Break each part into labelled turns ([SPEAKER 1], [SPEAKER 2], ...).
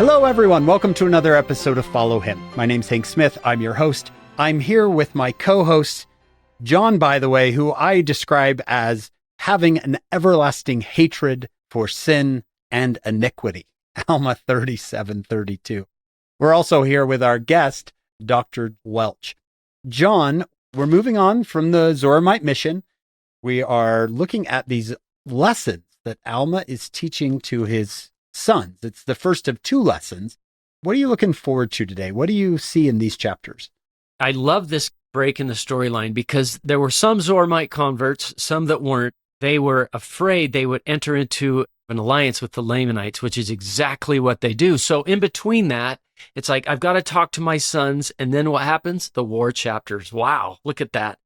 [SPEAKER 1] Hello, everyone. Welcome to another episode of Follow Him. My name's Hank Smith. I'm your host. I'm here with my co-host, John, by the way, who I describe as having an everlasting hatred for sin and iniquity. Alma 3732. We're also here with our guest, Dr. Welch. John, we're moving on from the Zoramite mission. We are looking at these lessons that Alma is teaching to his sons. It's the first of two lessons. What are you looking forward to today? What do you see in these chapters?
[SPEAKER 2] I love this break in the storyline because there were some Zoramite converts, some that weren't. They were afraid they would enter into an alliance with the Lamanites, which is exactly what they do. So in between that, it's like, I've got to talk to my sons. And then what happens? The war chapters. Wow, look at that.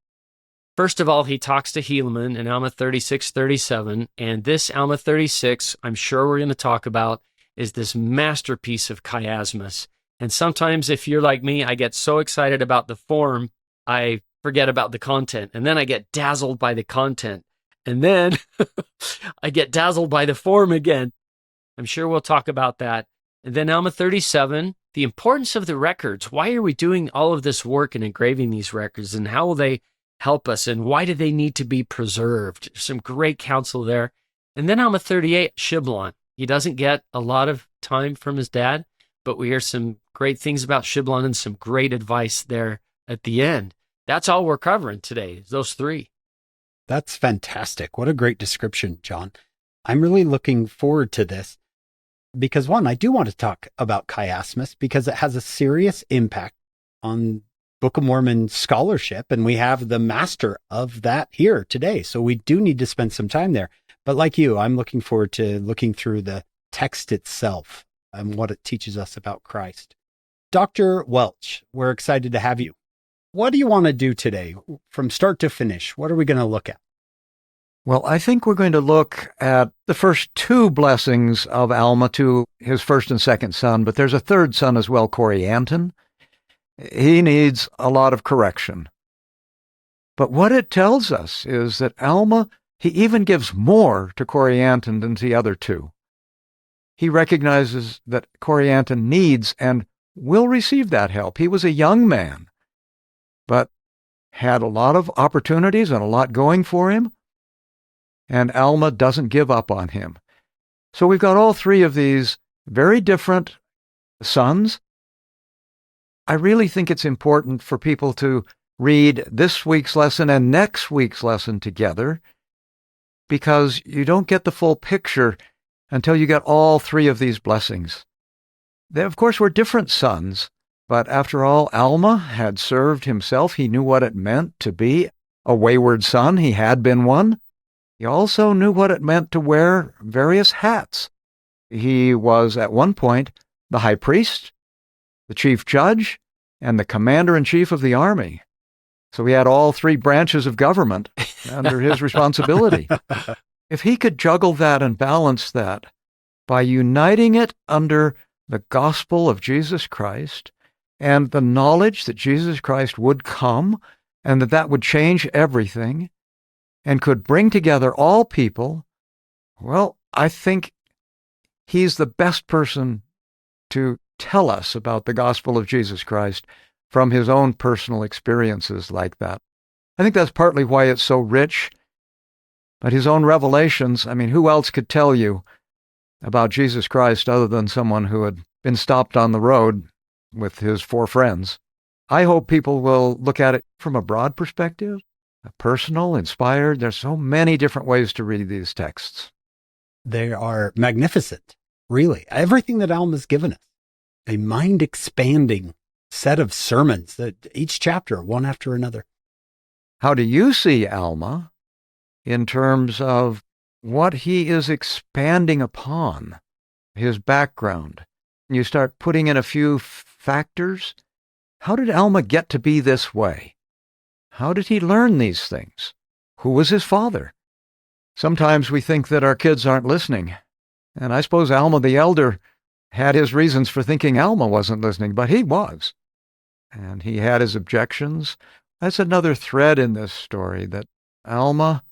[SPEAKER 2] First of all, he talks to Helaman in Alma 36:37, and this Alma 36, I'm sure we're going to talk about, is this masterpiece of chiasmus. And sometimes if you're like me, I get so excited about the form, I forget about the content, and then I get dazzled by the content, and then I get dazzled by the form again. I'm sure we'll talk about that. And then Alma 37, the importance of the records. Why are we doing all of this work and engraving these records, and how will they help us, and why do they need to be preserved? Some great counsel there. And then Alma 38, Shiblon. He doesn't get a lot of time from his dad, but we hear some great things about Shiblon and some great advice there at the end. That's all we're covering today, those three.
[SPEAKER 1] That's fantastic. What a great description, John. I'm really looking forward to this because, one, I do want to talk about chiasmus because it has a serious impact on Book of Mormon scholarship, and we have the master of that here today. So we do need to spend some time there. But like you, I'm looking forward to looking through the text itself and what it teaches us about Christ. Dr. Welch, we're excited to have you. What do you want to do today from start to finish? What are we going to look at?
[SPEAKER 3] Well, I think we're going to look at the first two blessings of Alma to his first and second son, but there's a third son as well, Corianton. He needs a lot of correction. But what it tells us is that Alma, he even gives more to Corianton than to the other two. He recognizes that Corianton needs and will receive that help. He was a young man, but had a lot of opportunities and a lot going for him, and Alma doesn't give up on him. So we've got all three of these very different sons. I really think it's important for people to read this week's lesson and next week's lesson together because you don't get the full picture until you get all three of these blessings. They, of course, were different sons, but after all, Alma had served himself. He knew what it meant to be a wayward son. He had been one. He also knew what it meant to wear various hats. He was, at one point, the high priest, the chief judge, and the commander-in-chief of the army. So he had all three branches of government under his responsibility. If he could juggle that and balance that by uniting it under the gospel of Jesus Christ and the knowledge that Jesus Christ would come and that that would change everything and could bring together all people, well, I think he's the best person to tell us about the gospel of Jesus Christ from his own personal experiences like that. I think that's partly why it's so rich. But his own revelations, I mean, who else could tell you about Jesus Christ other than someone who had been stopped on the road with his four friends? I hope people will look at it from a broad perspective, personal, inspired. There's so many different ways to read these texts.
[SPEAKER 1] They are magnificent, really. Everything that Alma's given us. A mind-expanding set of sermons, that each chapter, one after another.
[SPEAKER 3] How do you see Alma in terms of what he is expanding upon, his background? You start putting in a few factors. How did Alma get to be this way? How did he learn these things? Who was his father? Sometimes we think that our kids aren't listening, and I suppose Alma the elder had his reasons for thinking Alma wasn't listening, but he was. And he had his objections. That's another thread in this story, that Alma,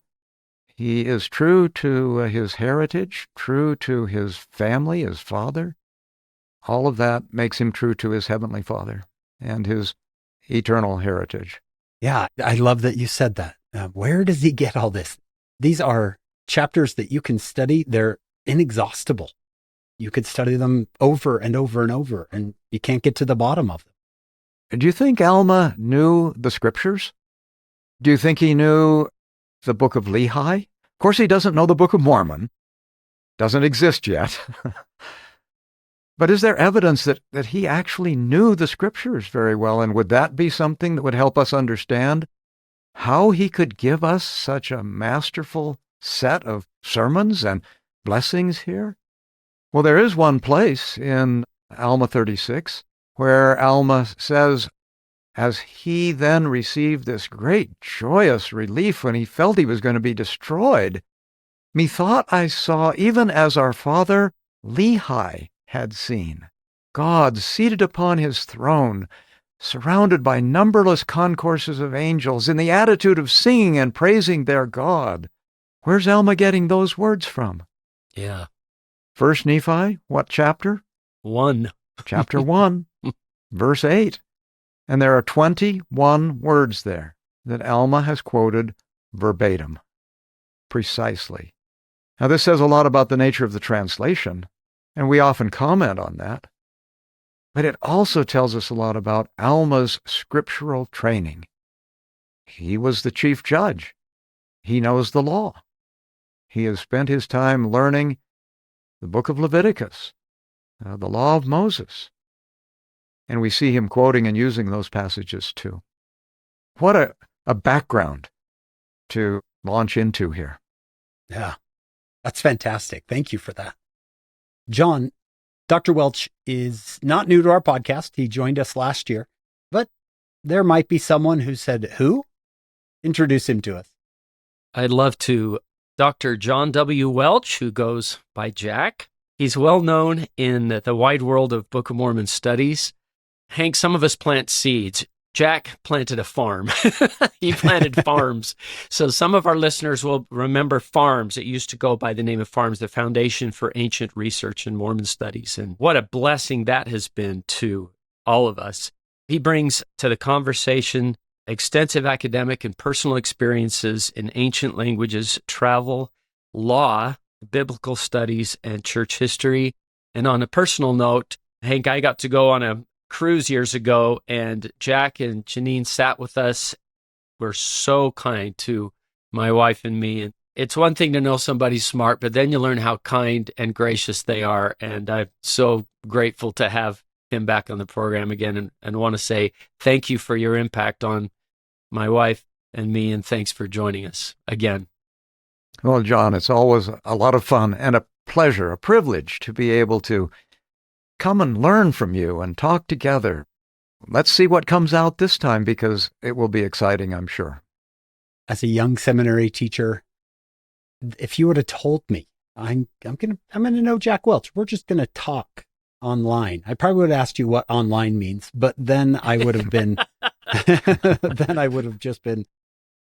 [SPEAKER 3] he is true to his heritage, true to his family, his father, all of that makes him true to his Heavenly Father and his eternal heritage.
[SPEAKER 1] Yeah, I love that you said that. Where does he get all this? These are chapters that you can study. They're inexhaustible. You could study them over and over and over, and you can't get to the bottom of them.
[SPEAKER 3] Do you think Alma knew the scriptures? Do you think he knew the Book of Lehi? Of course, he doesn't know the Book of Mormon. Doesn't exist yet. But is there evidence that he actually knew the scriptures very well? And would that be something that would help us understand how he could give us such a masterful set of sermons and blessings here? Well, there is one place in Alma 36 where Alma says, as he then received this great joyous relief when he felt he was going to be destroyed, methought I saw, even as our father Lehi had seen, God seated upon his throne, surrounded by numberless concourses of angels, in the attitude of singing and praising their God. Where's Alma getting those words from?
[SPEAKER 2] Yeah.
[SPEAKER 3] First Nephi, what chapter?
[SPEAKER 2] 1.
[SPEAKER 3] Chapter 1, verse 8. And there are 21 words there that Alma has quoted verbatim, precisely. Now, this says a lot about the nature of the translation, and we often comment on that. But it also tells us a lot about Alma's scriptural training. He was the chief judge. He knows the law. He has spent his time learning the book of Leviticus, the law of Moses. And we see him quoting and using those passages too. What a background to launch into here.
[SPEAKER 1] Yeah, that's fantastic. Thank you for that. John, Dr. Welch is not new to our podcast. He joined us last year, but there might be someone who said, who? Introduce him to us.
[SPEAKER 2] I'd love to. Dr. John W. Welch, who goes by Jack. He's well known in the wide world of Book of Mormon studies. Hank, some of us plant seeds. Jack planted a farm. He planted farms. So some of our listeners will remember farms. It used to go by the name of farms, the Foundation for Ancient Research in Mormon Studies. And what a blessing that has been to all of us. He brings to the conversation extensive academic and personal experiences in ancient languages, travel, law, biblical studies, and church history. And on a personal note, Hank, I got to go on a cruise years ago, and Jack and Janine sat with us. Were so kind to my wife and me. And it's one thing to know somebody's smart, but then you learn how kind and gracious they are. And I'm so grateful to have him back on the program again, and want to say thank you for your impact on my wife and me, and thanks for joining us again.
[SPEAKER 3] Well, John, it's always a lot of fun and a pleasure, a privilege to be able to come and learn from you and talk together. Let's see what comes out this time, because it will be exciting, I'm sure.
[SPEAKER 1] As a young seminary teacher, if you would have told me, I'm gonna know Jack Welch, we're just gonna talk online, I probably would have asked you what online means, but then I would have been, then I would have just been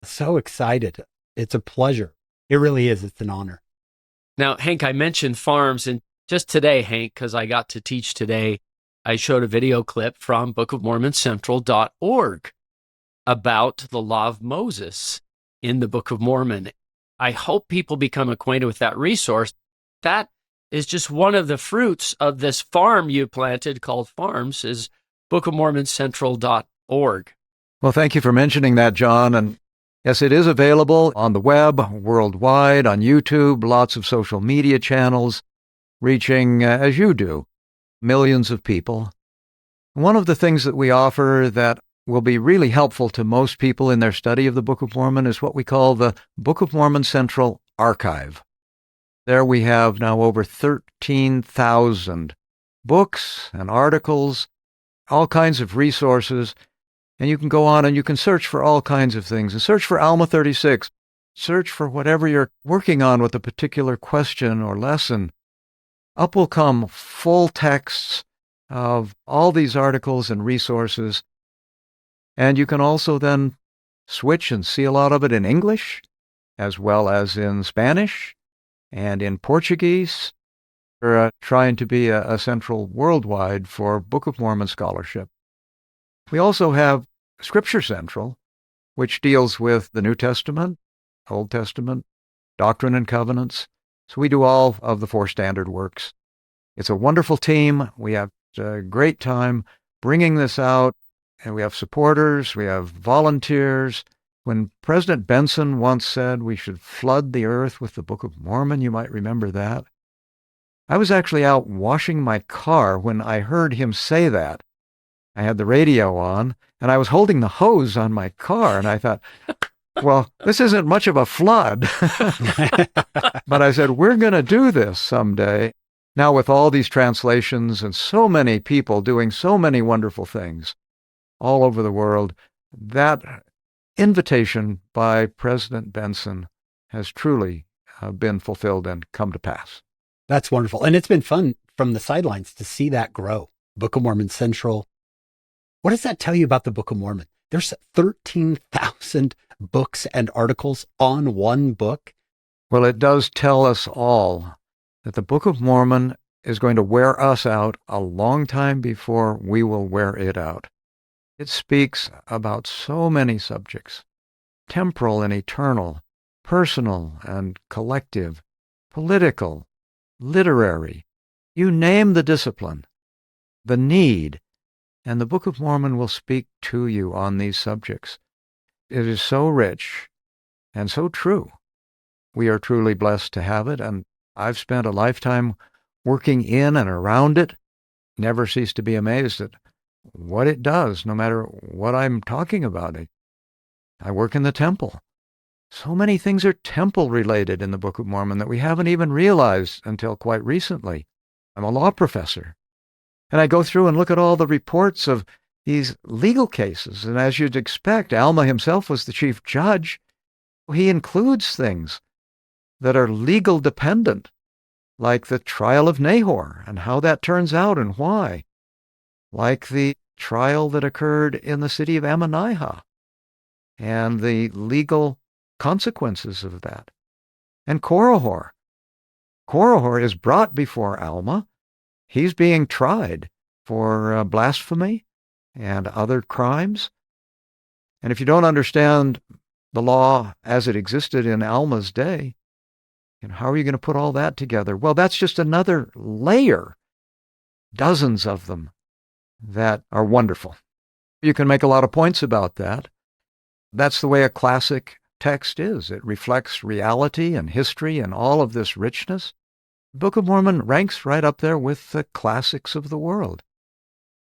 [SPEAKER 1] so excited. It's a pleasure. It really is. It's an honor.
[SPEAKER 2] Now, Hank, I mentioned farms, and just today, Hank, because I got to teach today, I showed a video clip from bookofmormoncentral.org about the law of Moses in the Book of Mormon. I hope people become acquainted with that resource. That is just one of the fruits of this farm you planted called Farms, is bookofmormoncentral.org.
[SPEAKER 3] Well, thank you for mentioning that, John. And yes, it is available on the web, worldwide, on YouTube, lots of social media channels, reaching, as you do, millions of people. One of the things that we offer that will be really helpful to most people in their study of the Book of Mormon is what we call the Book of Mormon Central Archive. There we have now over 13,000 books and articles, all kinds of resources, and you can go on and you can search for all kinds of things. And search for Alma 36. Search for whatever you're working on with a particular question or lesson. Up will come full texts of all these articles and resources. And you can also then switch and see a lot of it in English, as well as in Spanish and in Portuguese. We're trying to be a central worldwide for Book of Mormon scholarship. We also have Scripture Central, which deals with the New Testament, Old Testament, Doctrine and Covenants. So we do all of the 4 standard works. It's a wonderful team. We have a great time bringing this out, and we have supporters, we have volunteers. When President Benson once said we should flood the earth with the Book of Mormon, you might remember that. I was actually out washing my car when I heard him say that. I had the radio on, and I was holding the hose on my car, and I thought, well, this isn't much of a flood. But I said, we're going to do this someday. Now, with all these translations and so many people doing so many wonderful things all over the world, that invitation by President Benson has truly been fulfilled and come to pass.
[SPEAKER 1] That's wonderful. And it's been fun from the sidelines to see that grow. Book of Mormon Central. What does that tell you about the Book of Mormon? There's 13,000 books and articles on one book.
[SPEAKER 3] Well, it does tell us all that the Book of Mormon is going to wear us out a long time before we will wear it out. It speaks about so many subjects, temporal and eternal, personal and collective, political, literary. You name the discipline, the need, and the Book of Mormon will speak to you on these subjects. It is so rich and so true. We are truly blessed to have it, and I've spent a lifetime working in and around it. Never cease to be amazed at what it does, no matter what I'm talking about. I work in the temple. So many things are temple-related in the Book of Mormon that we haven't even realized until quite recently. I'm a law professor, and I go through and look at all the reports of these legal cases, and as you'd expect, Alma himself was the chief judge. He includes things that are legal dependent, like the trial of Nahor and how that turns out and why, like the trial that occurred in the city of Ammonihah and the legal consequences of that. And Korihor. Korihor is brought before Alma. He's being tried for blasphemy and other crimes. And if you don't understand the law as it existed in Alma's day, and how are you going to put all that together? Well, that's just another layer, dozens of them, that are wonderful. You can make a lot of points about that. That's the way a classic text is. It reflects reality and history and all of this richness. The Book of Mormon ranks right up there with the classics of the world.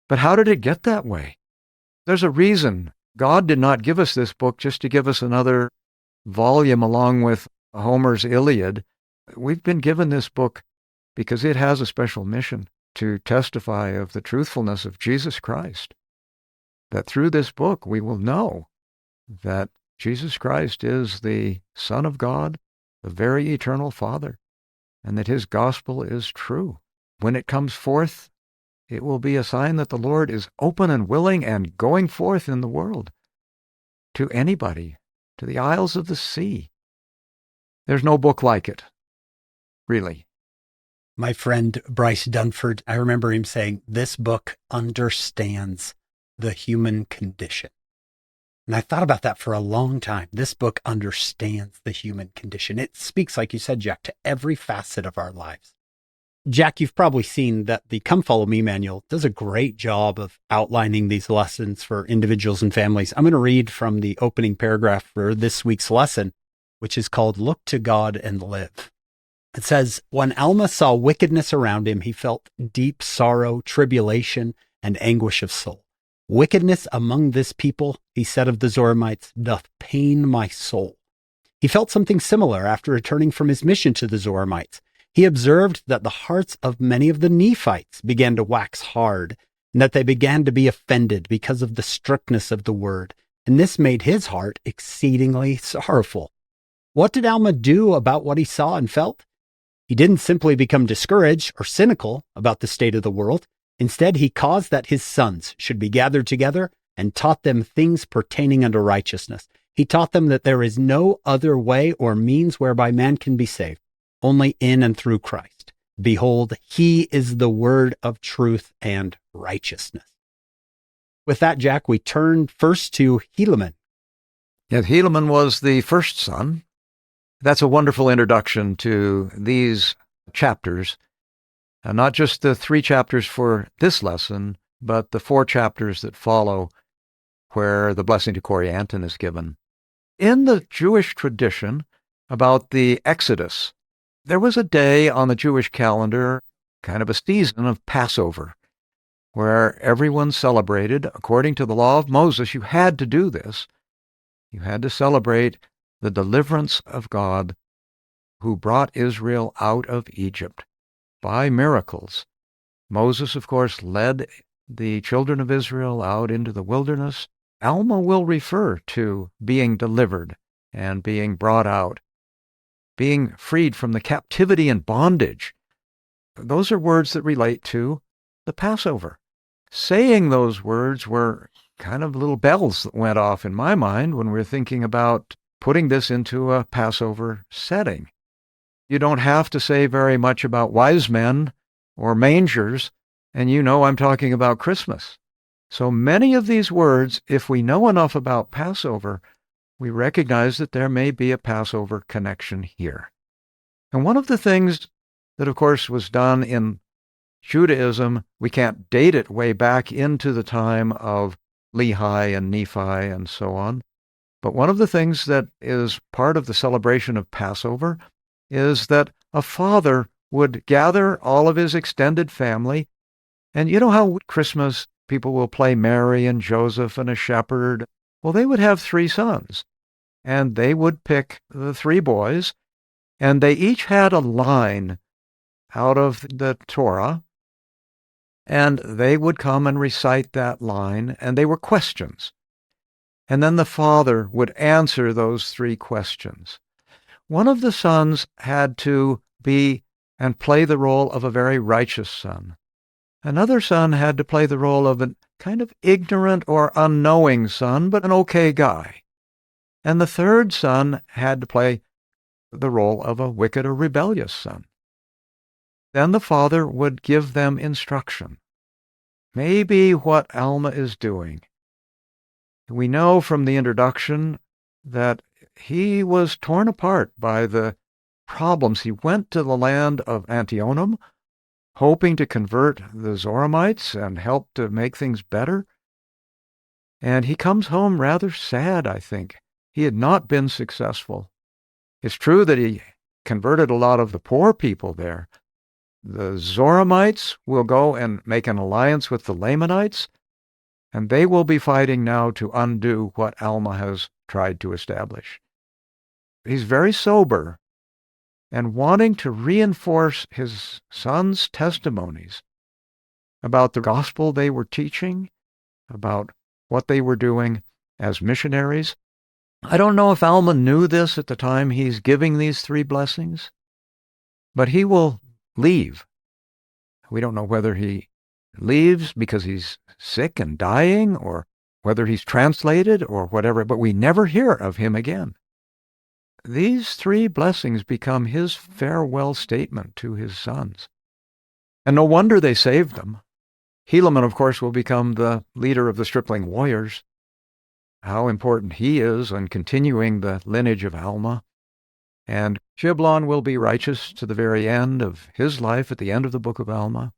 [SPEAKER 3] But how did it get that way? There's a reason. God did not give us this book just to give us another volume along with Homer's Iliad. We've been given this book because it has a special mission to testify of the truthfulness of Jesus Christ. That through this book we will know that Jesus Christ is the Son of God, the very eternal Father, and that his gospel is true. When it comes forth, it will be a sign that the Lord is open and willing and going forth in the world to anybody, to the isles of the sea. There's no book like it, really.
[SPEAKER 1] My friend Bryce Dunford, I remember him saying, this book understands the human condition. And I thought about that for a long time. This book understands the human condition. It speaks, like you said, Jack, to every facet of our lives. Jack, you've probably seen that the Come Follow Me manual does a great job of outlining these lessons for individuals and families. I'm going to read from the opening paragraph for this week's lesson, which is called Look to God and Live. It says, when Alma saw wickedness around him, he felt deep sorrow, tribulation, and anguish of soul. Wickedness among this people, he said of the Zoramites, doth pain my soul. He felt something similar after returning from his mission to the Zoramites. He observed that the hearts of many of the Nephites began to wax hard, and that they began to be offended because of the strictness of the word, and this made his heart exceedingly sorrowful. What did Alma do about what he saw and felt? He didn't simply become discouraged or cynical about the state of the world. Instead, he caused that his sons should be gathered together and taught them things pertaining unto righteousness. He taught them that there is no other way or means whereby man can be saved, only in and through Christ. Behold, he is the word of truth and righteousness. With that, Jack, we turn first to Helaman.
[SPEAKER 3] Yet Helaman was the first son. That's a wonderful introduction to these chapters, not just the 3 chapters for this lesson, but the 4 chapters that follow where the blessing to Corianton is given. In the Jewish tradition about the Exodus, there was a day on the Jewish calendar, kind of a season of Passover, where everyone celebrated, according to the law of Moses, you had to do this. You had to celebrate the deliverance of God who brought Israel out of Egypt by miracles. Moses, of course, led the children of Israel out into the wilderness. Alma will refer to being delivered and being brought out, being freed from the captivity and bondage. Those are words that relate to the Passover. Saying those words were kind of little bells that went off in my mind when we're thinking about putting this into a Passover setting. You don't have to say very much about wise men or mangers, and you know I'm talking about Christmas. So many of these words, if we know enough about Passover, we recognize that there may be a Passover connection here. And one of the things that, of course, was done in Judaism, we can't date it way back into the time of Lehi and Nephi and so on, but one of the things that is part of the celebration of Passover is that a father would gather all of his extended family, and you know how Christmas people will play Mary and Joseph and a shepherd? Well, they would have 3 sons, and they would pick the 3 boys, and they each had a line out of the Torah, and they would come and recite that line, and they were questions. And then the father would answer those 3 questions. One of the sons had to be and play the role of a very righteous son. Another son had to play the role of a kind of ignorant or unknowing son, but an okay guy. And the third son had to play the role of a wicked or rebellious son. Then the father would give them instruction. Maybe what Alma is doing. We know from the introduction that he was torn apart by the problems. He went to the land of Antionum, hoping to convert the Zoramites and help to make things better. And he comes home rather sad, I think. He had not been successful. It's true that he converted a lot of the poor people there. The Zoramites will go and make an alliance with the Lamanites, and they will be fighting now to undo what Alma has tried to establish. He's very sober and wanting to reinforce his son's testimonies about the gospel they were teaching, about what they were doing as missionaries. I don't know if Alma knew this at the time he's giving these 3 blessings, but he will leave. We don't know whether he leaves because he's sick and dying, or whether he's translated or whatever, but we never hear of him again. These 3 blessings become his farewell statement to his sons. And no wonder they saved them. Helaman, of course, will become the leader of the stripling warriors. How important he is in continuing the lineage of Alma. And Shiblon will be righteous to the very end of his life at the end of the Book of Alma.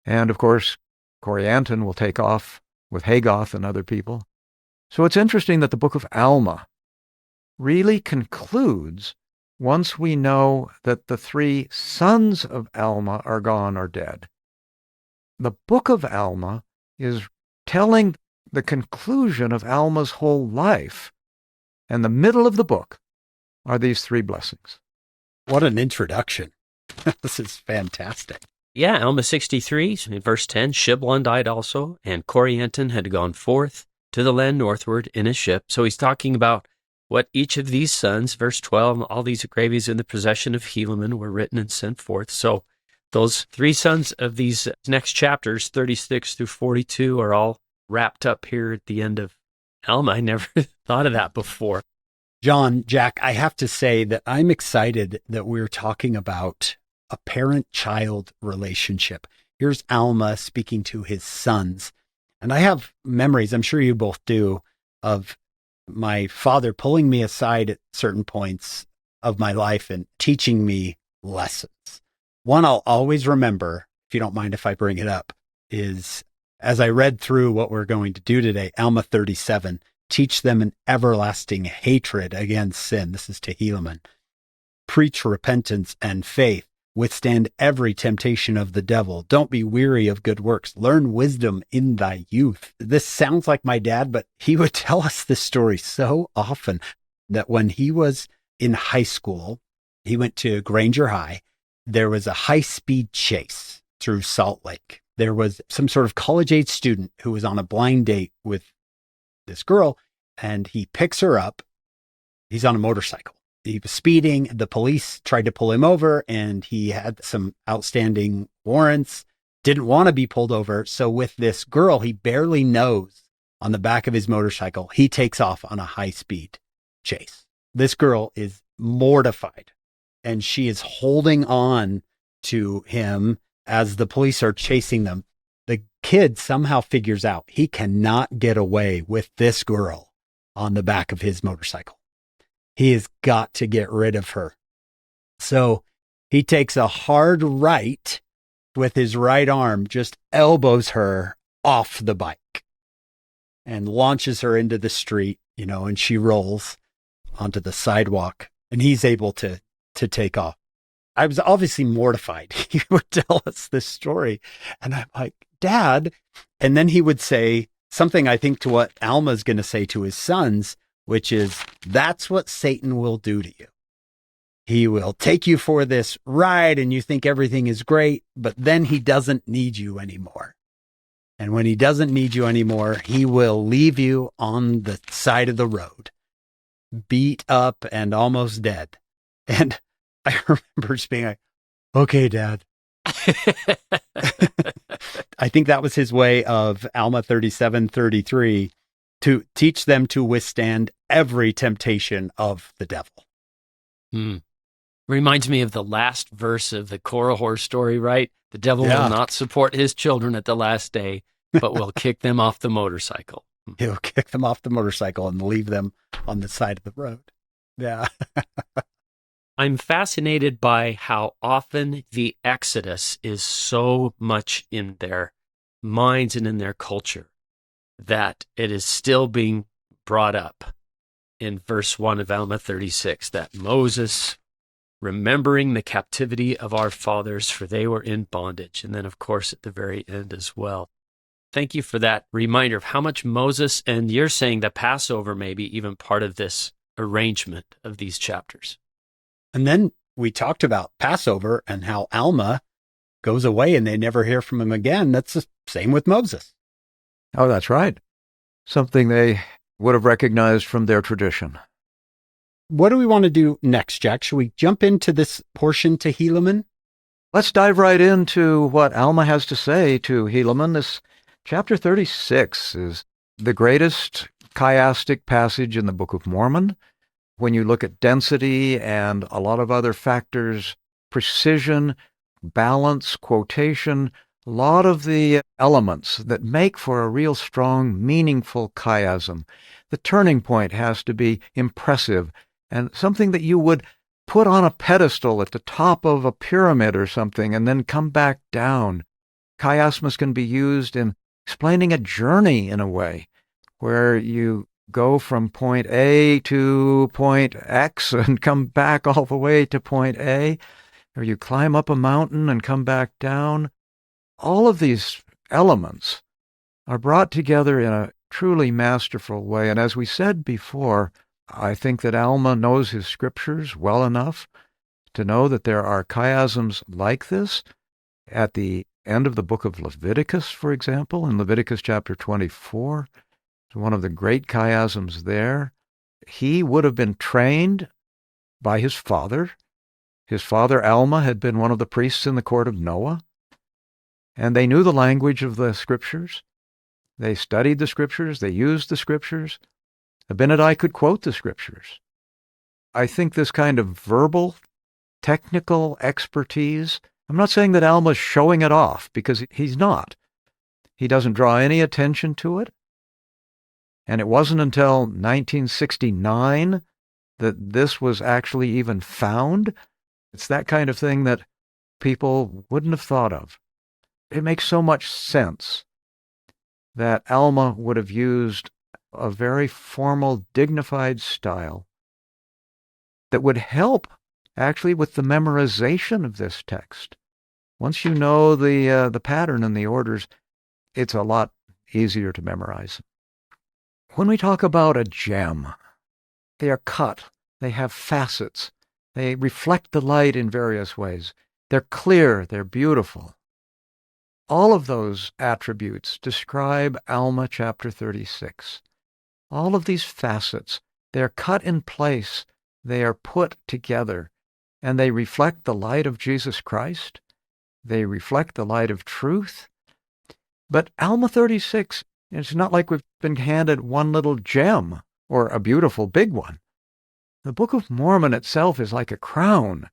[SPEAKER 3] And, of course, Corianton will take off with Hagoth and other people. So it's interesting that the Book of Alma really concludes once we know that the 3 sons of Alma are gone or dead. The Book of Alma is telling the conclusion of Alma's whole life, and the middle of the book are these 3 blessings.
[SPEAKER 1] What an introduction. This is fantastic.
[SPEAKER 2] Yeah, Alma 63, in verse 10, Shiblon died also, and Corianton had gone forth to the land northward in a ship. So he's talking about what each of these sons, verse 12, all these graves in the possession of Helaman were written and sent forth. So those 3 sons of these next chapters, 36 through 42, are all wrapped up here at the end of Alma. I never thought of that before.
[SPEAKER 1] John, Jack, I have to say that I'm excited that we're talking about a parent-child relationship. Here's Alma speaking to his sons. And I have memories, I'm sure you both do, of my father pulling me aside at certain points of my life and teaching me lessons. One I'll always remember, if you don't mind if I bring it up, is as I read through what we're going to do today, Alma 37, teach them an everlasting hatred against sin. This is to Helaman. Preach repentance and faith. Withstand every temptation of the devil. Don't be weary of good works. Learn wisdom in thy youth. This sounds like my dad, but he would tell us this story so often that when he was in high school, he went to Granger High. There was a high-speed chase through Salt Lake. There was some sort of college-age student who was on a blind date with this girl, and he picks her up. He's on a motorcycle. He was speeding. The police tried to pull him over, and he had some outstanding warrants, didn't want to be pulled over. So with this girl he barely knows on the back of his motorcycle, he takes off on a high-speed chase. This girl is mortified, and she is holding on to him as the police are chasing them. The kid somehow figures out he cannot get away with this girl on the back of his motorcycle. He has got to get rid of her. So he takes a hard right with his right arm, just elbows her off the bike and launches her into the street, and she rolls onto the sidewalk, and he's able to take off. I was obviously mortified. He would tell us this story, and I'm like, Dad. And then he would say something, I think, to what Alma's going to say to his sons, which is, that's what Satan will do to you. He will take you for this ride and you think everything is great, but then he doesn't need you anymore. And when he doesn't need you anymore, he will leave you on the side of the road, beat up and almost dead. And I remember just being like, okay, Dad. I think that was his way of Alma 37:33, to teach them to withstand every temptation of the devil.
[SPEAKER 2] Reminds me of the last verse of the Korihor story, right? The devil will not support his children at the last day, but will kick them off the motorcycle.
[SPEAKER 1] He'll kick them off the motorcycle and leave them on the side of the road. Yeah.
[SPEAKER 2] I'm fascinated by how often the Exodus is so much in their minds and in their culture that it is still being brought up in verse 1 of Alma 36, that Moses, remembering the captivity of our fathers, for they were in bondage. And then, of course, at the very end as well. Thank you for that reminder of how much Moses, and you're saying the Passover may be even part of this arrangement of these chapters.
[SPEAKER 1] And then we talked about Passover and how Alma goes away and they never hear from him again. That's the same with Moses.
[SPEAKER 3] Oh, that's right. Something they would have recognized from their tradition.
[SPEAKER 1] What do we want to do next, Jack? Should we jump into this portion to Helaman?
[SPEAKER 3] Let's dive right into what Alma has to say to Helaman. This chapter 36 is the greatest chiastic passage in the Book of Mormon. When you look at density and a lot of other factors, precision, balance, quotation, a lot of the elements that make for a real strong, meaningful chiasm. The turning point has to be impressive and something that you would put on a pedestal at the top of a pyramid or something and then come back down. Chiasmus can be used in explaining a journey in a way where you go from point A to point X and come back all the way to point A, or you climb up a mountain and come back down. All of these elements are brought together in a truly masterful way. And as we said before, I think that Alma knows his scriptures well enough to know that there are chiasms like this. At the end of the book of Leviticus, for example, in Leviticus chapter 24, one of the great chiasms there, he would have been trained by his father. His father, Alma, had been one of the priests in the court of Noah, and they knew the language of the scriptures. They studied the scriptures. They used the scriptures. Abinadi could quote the scriptures. I think this kind of verbal technical expertise. I'm not saying that Alma's showing it off, because he's not. He doesn't draw any attention to it. And it wasn't until 1969 that this was actually even found. It's that kind of thing that people wouldn't have thought of. It makes so much sense that Alma would have used a very formal, dignified style that would help actually with the memorization of this text. Once you know the pattern and the orders, it's a lot easier to memorize. When we talk about a gem, they are cut, they have facets, they reflect the light in various ways. They're clear, they're beautiful. All of those attributes describe Alma chapter 36. All of these facets, they're cut in place, they are put together, and they reflect the light of Jesus Christ. They reflect the light of truth. But Alma 36, it's not like we've been handed one little gem or a beautiful big one. The Book of Mormon itself is like a crown,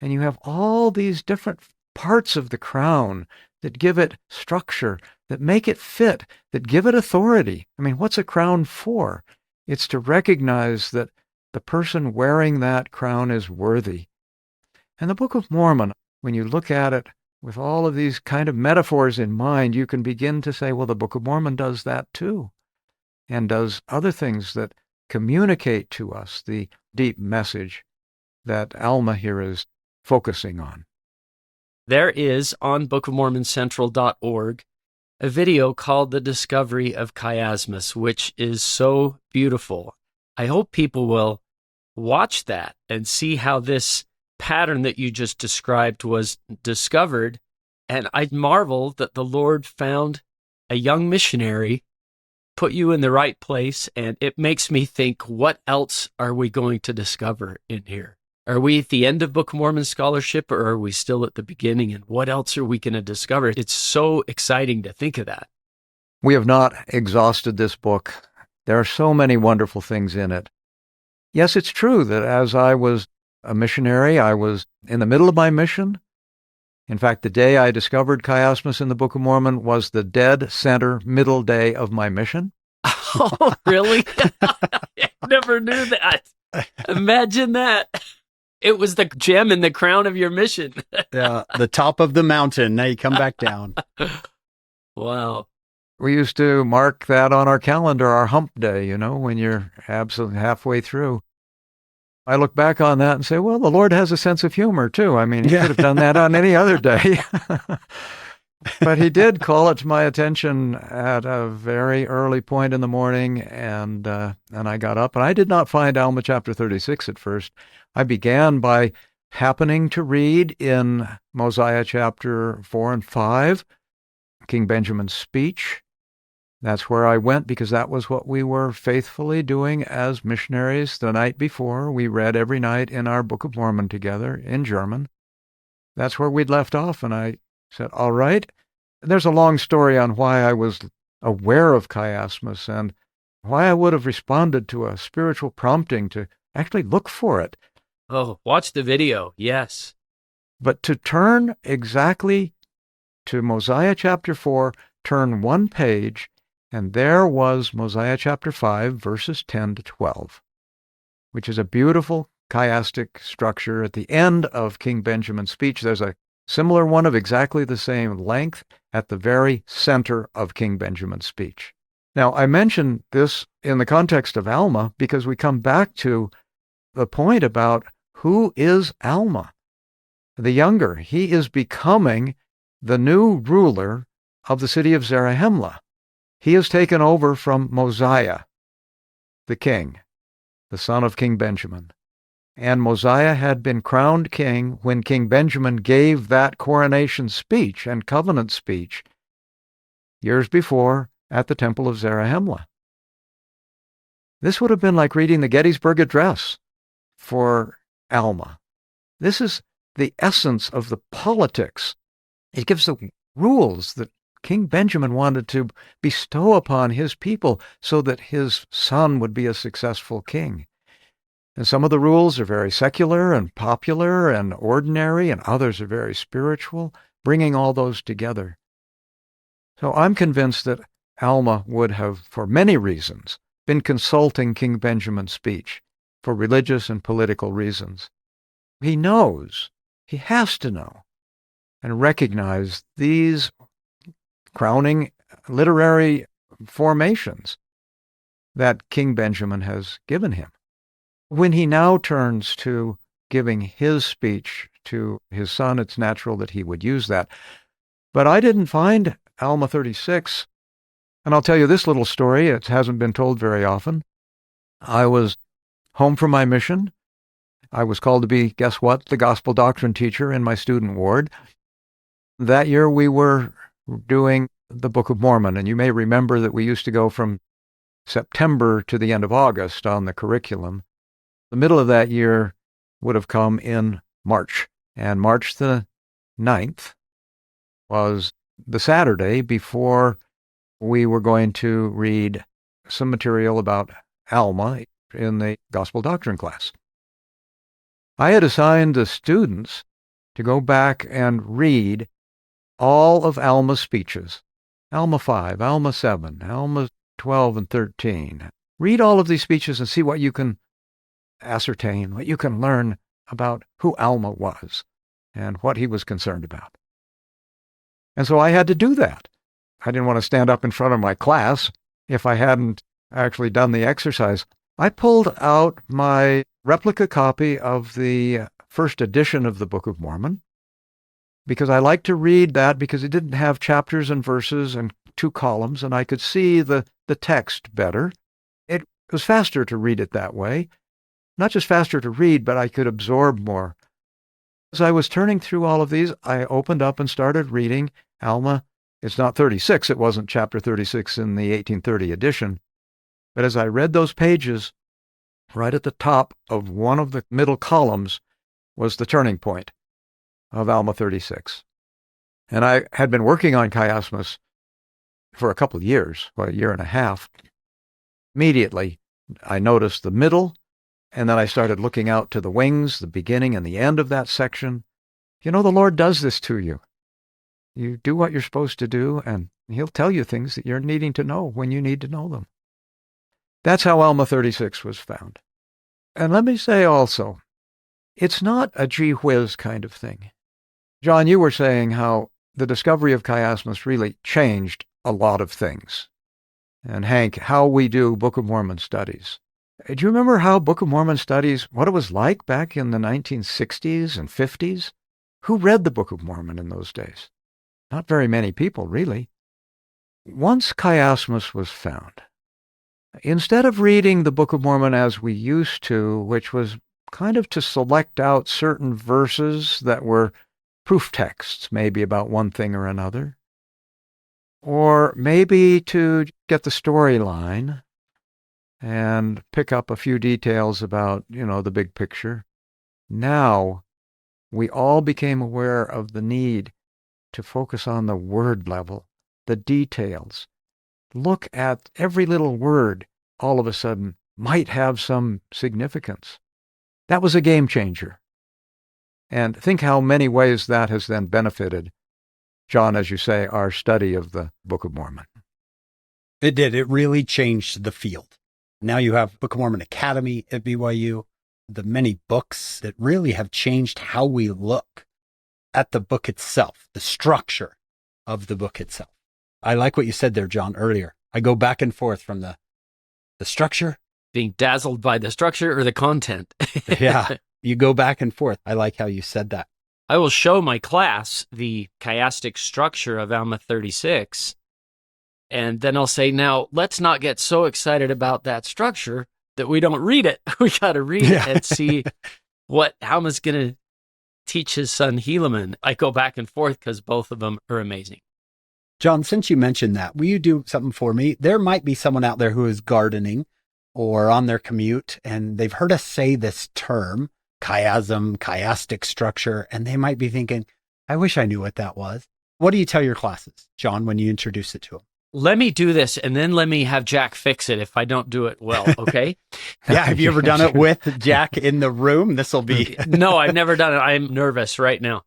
[SPEAKER 3] and you have all these different parts of the crown that give it structure, that make it fit, that give it authority. I mean, what's a crown for? It's to recognize that the person wearing that crown is worthy. And the Book of Mormon, when you look at it with all of these kind of metaphors in mind, you can begin to say, well, the Book of Mormon does that too, and does other things that communicate to us the deep message that Alma here is focusing on.
[SPEAKER 2] There is, on bookofmormoncentral.org, a video called The Discovery of Chiasmus, which is so beautiful. I hope people will watch that and see how this pattern that you just described was discovered. And I marvel that the Lord found a young missionary, put you in the right place, and it makes me think, what else are we going to discover in here? Are we at the end of Book of Mormon scholarship, or are we still at the beginning? And what else are we going to discover? It's so exciting to think of that.
[SPEAKER 3] We have not exhausted this book. There are so many wonderful things in it. Yes, it's true that as I was a missionary, I was in the middle of my mission. In fact, the day I discovered chiasmus in the Book of Mormon was the dead center middle day of my mission.
[SPEAKER 2] Oh, really? I never knew that. Imagine that. It was the gem in the crown of your mission.
[SPEAKER 1] Yeah, the top of the mountain. Now you come back down.
[SPEAKER 2] Wow.
[SPEAKER 3] We used to mark that on our calendar, our hump day, when you're absolutely halfway through. I look back on that and say, well, the Lord has a sense of humor, too. I mean, he could have done that on any other day. But he did call it to my attention at a very early point in the morning, and I got up, and I did not find Alma chapter 36 at first. I began by happening to read in Mosiah chapter 4 and 5, King Benjamin's speech. That's where I went, because that was what we were faithfully doing as missionaries the night before. We read every night in our Book of Mormon together in German. That's where we'd left off, and I said, all right. There's a long story on why I was aware of chiasmus and why I would have responded to a spiritual prompting to actually look for it.
[SPEAKER 2] Oh, watch the video. Yes.
[SPEAKER 3] But to turn exactly to Mosiah chapter 4, turn one page, and there was Mosiah chapter 5, verses 10 to 12, which is a beautiful chiastic structure. At the end of King Benjamin's speech, there's a similar one of exactly the same length at the very center of King Benjamin's speech. Now, I mention this in the context of Alma because we come back to the point about who is Alma, the younger. He is becoming the new ruler of the city of Zarahemla. He has taken over from Mosiah, the king, the son of King Benjamin. And Mosiah had been crowned king when King Benjamin gave that coronation speech and covenant speech years before at the temple of Zarahemla. This would have been like reading the Gettysburg Address for Alma. This is the essence of the politics. It gives the rules that King Benjamin wanted to bestow upon his people so that his son would be a successful king. And some of the rules are very secular and popular and ordinary, and others are very spiritual, bringing all those together. So I'm convinced that Alma would have, for many reasons, been consulting King Benjamin's speech for religious and political reasons. He knows, he has to know, and recognize these crowning literary formations that King Benjamin has given him. When he now turns to giving his speech to his son, it's natural that he would use that. But I didn't find Alma 36, and I'll tell you this little story. It hasn't been told very often. I was home from my mission. I was called to be, guess what, the gospel doctrine teacher in my student ward. That year we were doing the Book of Mormon, and you may remember that we used to go from September to the end of August on the curriculum. The middle of that year would have come in March, and March the 9th was the Saturday before we were going to read some material about Alma in the gospel doctrine class. I had assigned the students to go back and read all of Alma's speeches, Alma 5, Alma 7, Alma 12 and 13. Read all of these speeches and see what you can ascertain, what you can learn about who Alma was and what he was concerned about. And so I had to do that. I didn't want to stand up in front of my class if I hadn't actually done the exercise. I pulled out my replica copy of the first edition of the Book of Mormon because I like to read that because it didn't have chapters and verses and 2 columns, and I could see the text better. It was faster to read it that way. Not just faster to read, but I could absorb more. As I was turning through all of these, I opened up and started reading Alma. It's not 36. It wasn't chapter 36 in the 1830 edition. But as I read those pages, right at the top of one of the middle columns was the turning point of Alma 36. And I had been working on Chiasmus for a couple of years, or a year and a half. Immediately, I noticed the middle, and then I started looking out to the wings, the beginning and the end of that section. You know, the Lord does this to you. You do what you're supposed to do, and He'll tell you things that you're needing to know when you need to know them. That's how Alma 36 was found. And let me say also, it's not a gee whiz kind of thing. John, you were saying how the discovery of Chiasmus really changed a lot of things. And Hank, how we do Book of Mormon studies. Do you remember how Book of Mormon studies, what it was like back in the 1960s and 50s? Who read the Book of Mormon in those days? Not very many people, really. Once Chiasmus was found, instead of reading the Book of Mormon as we used to, which was kind of to select out certain verses that were proof texts, maybe about one thing or another, or maybe to get the storyline and pick up a few details about, the big picture. Now, we all became aware of the need to focus on the word level, the details. Look at every little word, all of a sudden, might have some significance. That was a game changer. And think how many ways that has then benefited, John, as you say, our study of the Book of Mormon.
[SPEAKER 1] It did. It really changed the field. Now you have Book of Mormon Academy at BYU, the many books that really have changed how we look at the book itself, the structure of the book itself. I like what you said there, John, earlier. I go back and forth from the structure.
[SPEAKER 2] Being dazzled by the structure or the content.
[SPEAKER 1] Yeah, you go back and forth. I like how you said that.
[SPEAKER 2] I will show my class the chiastic structure of Alma 36, and then I'll say, now, let's not get so excited about that structure that we don't read it. We got to read it and see what Alma's going to teach his son Helaman. I go back and forth because both of them are amazing.
[SPEAKER 1] John, since you mentioned that, will you do something for me? There might be someone out there who is gardening or on their commute, and they've heard us say this term, chiasm, chiastic structure, and they might be thinking, I wish I knew what that was. What do you tell your classes, John, when you introduce it to them?
[SPEAKER 2] Let me do this, and then let me have Jack fix it if I don't do it well, okay?
[SPEAKER 1] Yeah, have you ever done it with Jack in the room? This will be...
[SPEAKER 2] No, I've never done it. I'm nervous right now.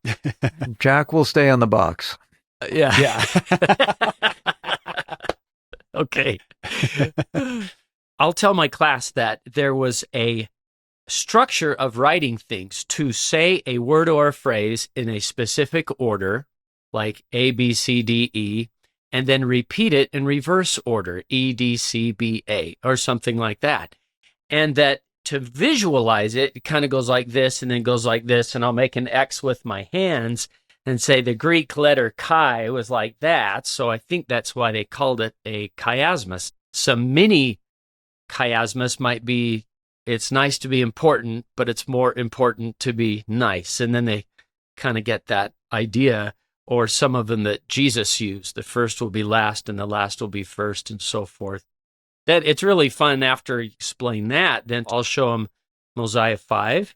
[SPEAKER 3] Jack will stay on the box.
[SPEAKER 2] Yeah. Okay. I'll tell my class that there was a structure of writing things to say a word or a phrase in a specific order, like A, B, C, D, E, and then repeat it in reverse order, E, D, C, B, A, or something like that. And that to visualize it, it kind of goes like this and then goes like this, and I'll make an X with my hands and say the Greek letter chi was like that. So I think that's why they called it a chiasmus. Some mini chiasmus might be, it's nice to be important, but it's more important to be nice. And then they kind of get that idea, or some of them that Jesus used. The first will be last and the last will be first, and so forth. That it's really fun after you explain that. Then I'll show them Mosiah 5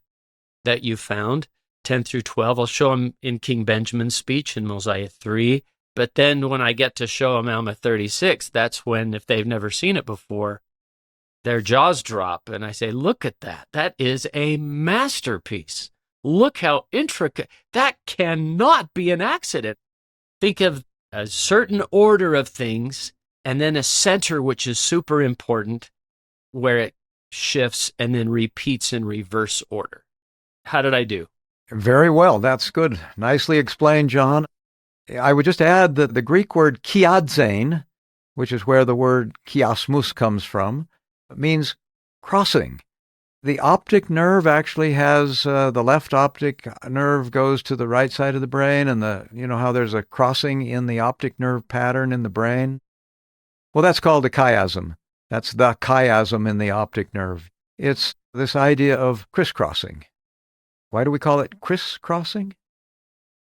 [SPEAKER 2] that you found, 10 through 12. I'll show them in King Benjamin's speech in Mosiah 3. But then when I get to show them Alma 36, that's when, if they've never seen it before, their jaws drop. And I say, look at that. That is a masterpiece. Look how intricate. That cannot be an accident. Think of a certain order of things and then a center, which is super important, where it shifts and then repeats in reverse order. How did I do?
[SPEAKER 3] Very well. That's good. Nicely explained, John. I would just add that the Greek word kiadzein, which is where the word chiasmus comes from, means crossing. The optic nerve actually has the left optic nerve goes to the right side of the brain, and you know how there's a crossing in the optic nerve pattern in the brain? Well, that's called a chiasm. That's the chiasm in the optic nerve. It's this idea of crisscrossing. Why do we call it crisscrossing?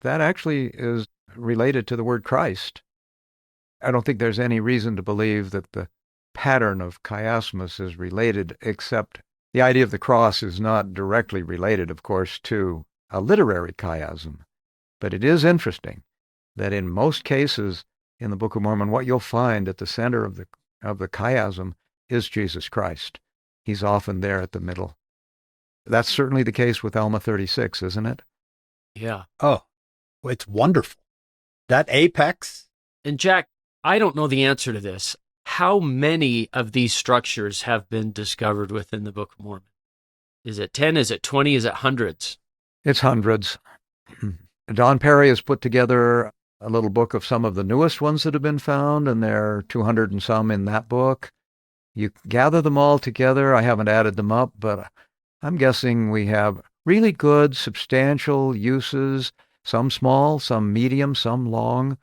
[SPEAKER 3] That actually is related to the word Christ. I don't think there's any reason to believe that the pattern of chiasmus is related, except the idea of the cross is not directly related, of course, to a literary chiasm. But it is interesting that in most cases in the Book of Mormon, what you'll find at the center of the chiasm is Jesus Christ. He's often there at the middle. That's certainly the case with Alma 36, isn't it?
[SPEAKER 2] Yeah.
[SPEAKER 1] Oh, it's wonderful. That apex.
[SPEAKER 2] And Jack, I don't know the answer to this. How many of these structures have been discovered within the Book of Mormon? Is it 10? Is it 20? Is it hundreds?
[SPEAKER 3] It's hundreds. Don Perry has put together a little book of some of the newest ones that have been found, and there are 200 and some in that book. You gather them all together. I haven't added them up, but I'm guessing we have really good, substantial uses, some small, some medium, some long.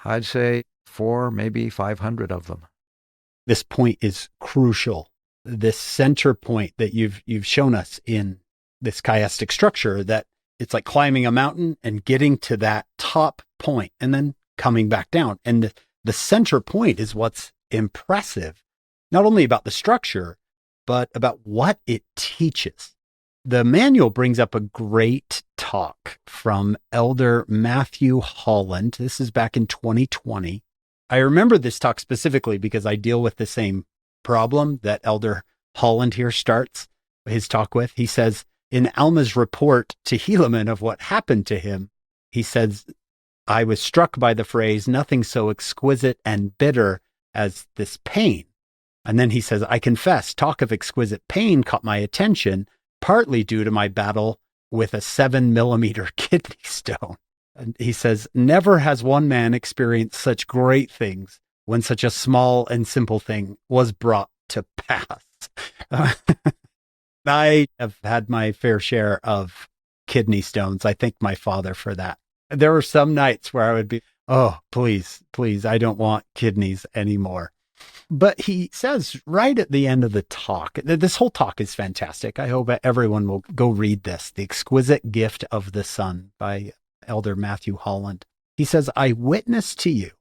[SPEAKER 3] I'd say 400, maybe 500 of them.
[SPEAKER 1] This point is crucial. This center point that you've shown us in this chiastic structure, that it's like climbing a mountain and getting to that top point and then coming back down. And the center point is what's impressive, not only about the structure, but about what it teaches. The manual brings up a great talk from Elder Matthew Holland. This is back in 2020. I remember this talk specifically because I deal with the same problem that Elder Holland here starts his talk with. He says, in Alma's report to Helaman of what happened to him, he says, I was struck by the phrase, nothing so exquisite and bitter as this pain. And then he says, I confess, talk of exquisite pain caught my attention, partly due to my battle with a 7mm kidney stone. And he says, never has one man experienced such great things when such a small and simple thing was brought to pass. I have had my fair share of kidney stones. I thank my father for that. There were some nights where I would be, oh, please, I don't want kidneys anymore. But he says right at the end of the talk, this whole talk is fantastic. I hope everyone will go read this, The Exquisite Gift of the Son by Elder Matthew Holland. He says, I witness to you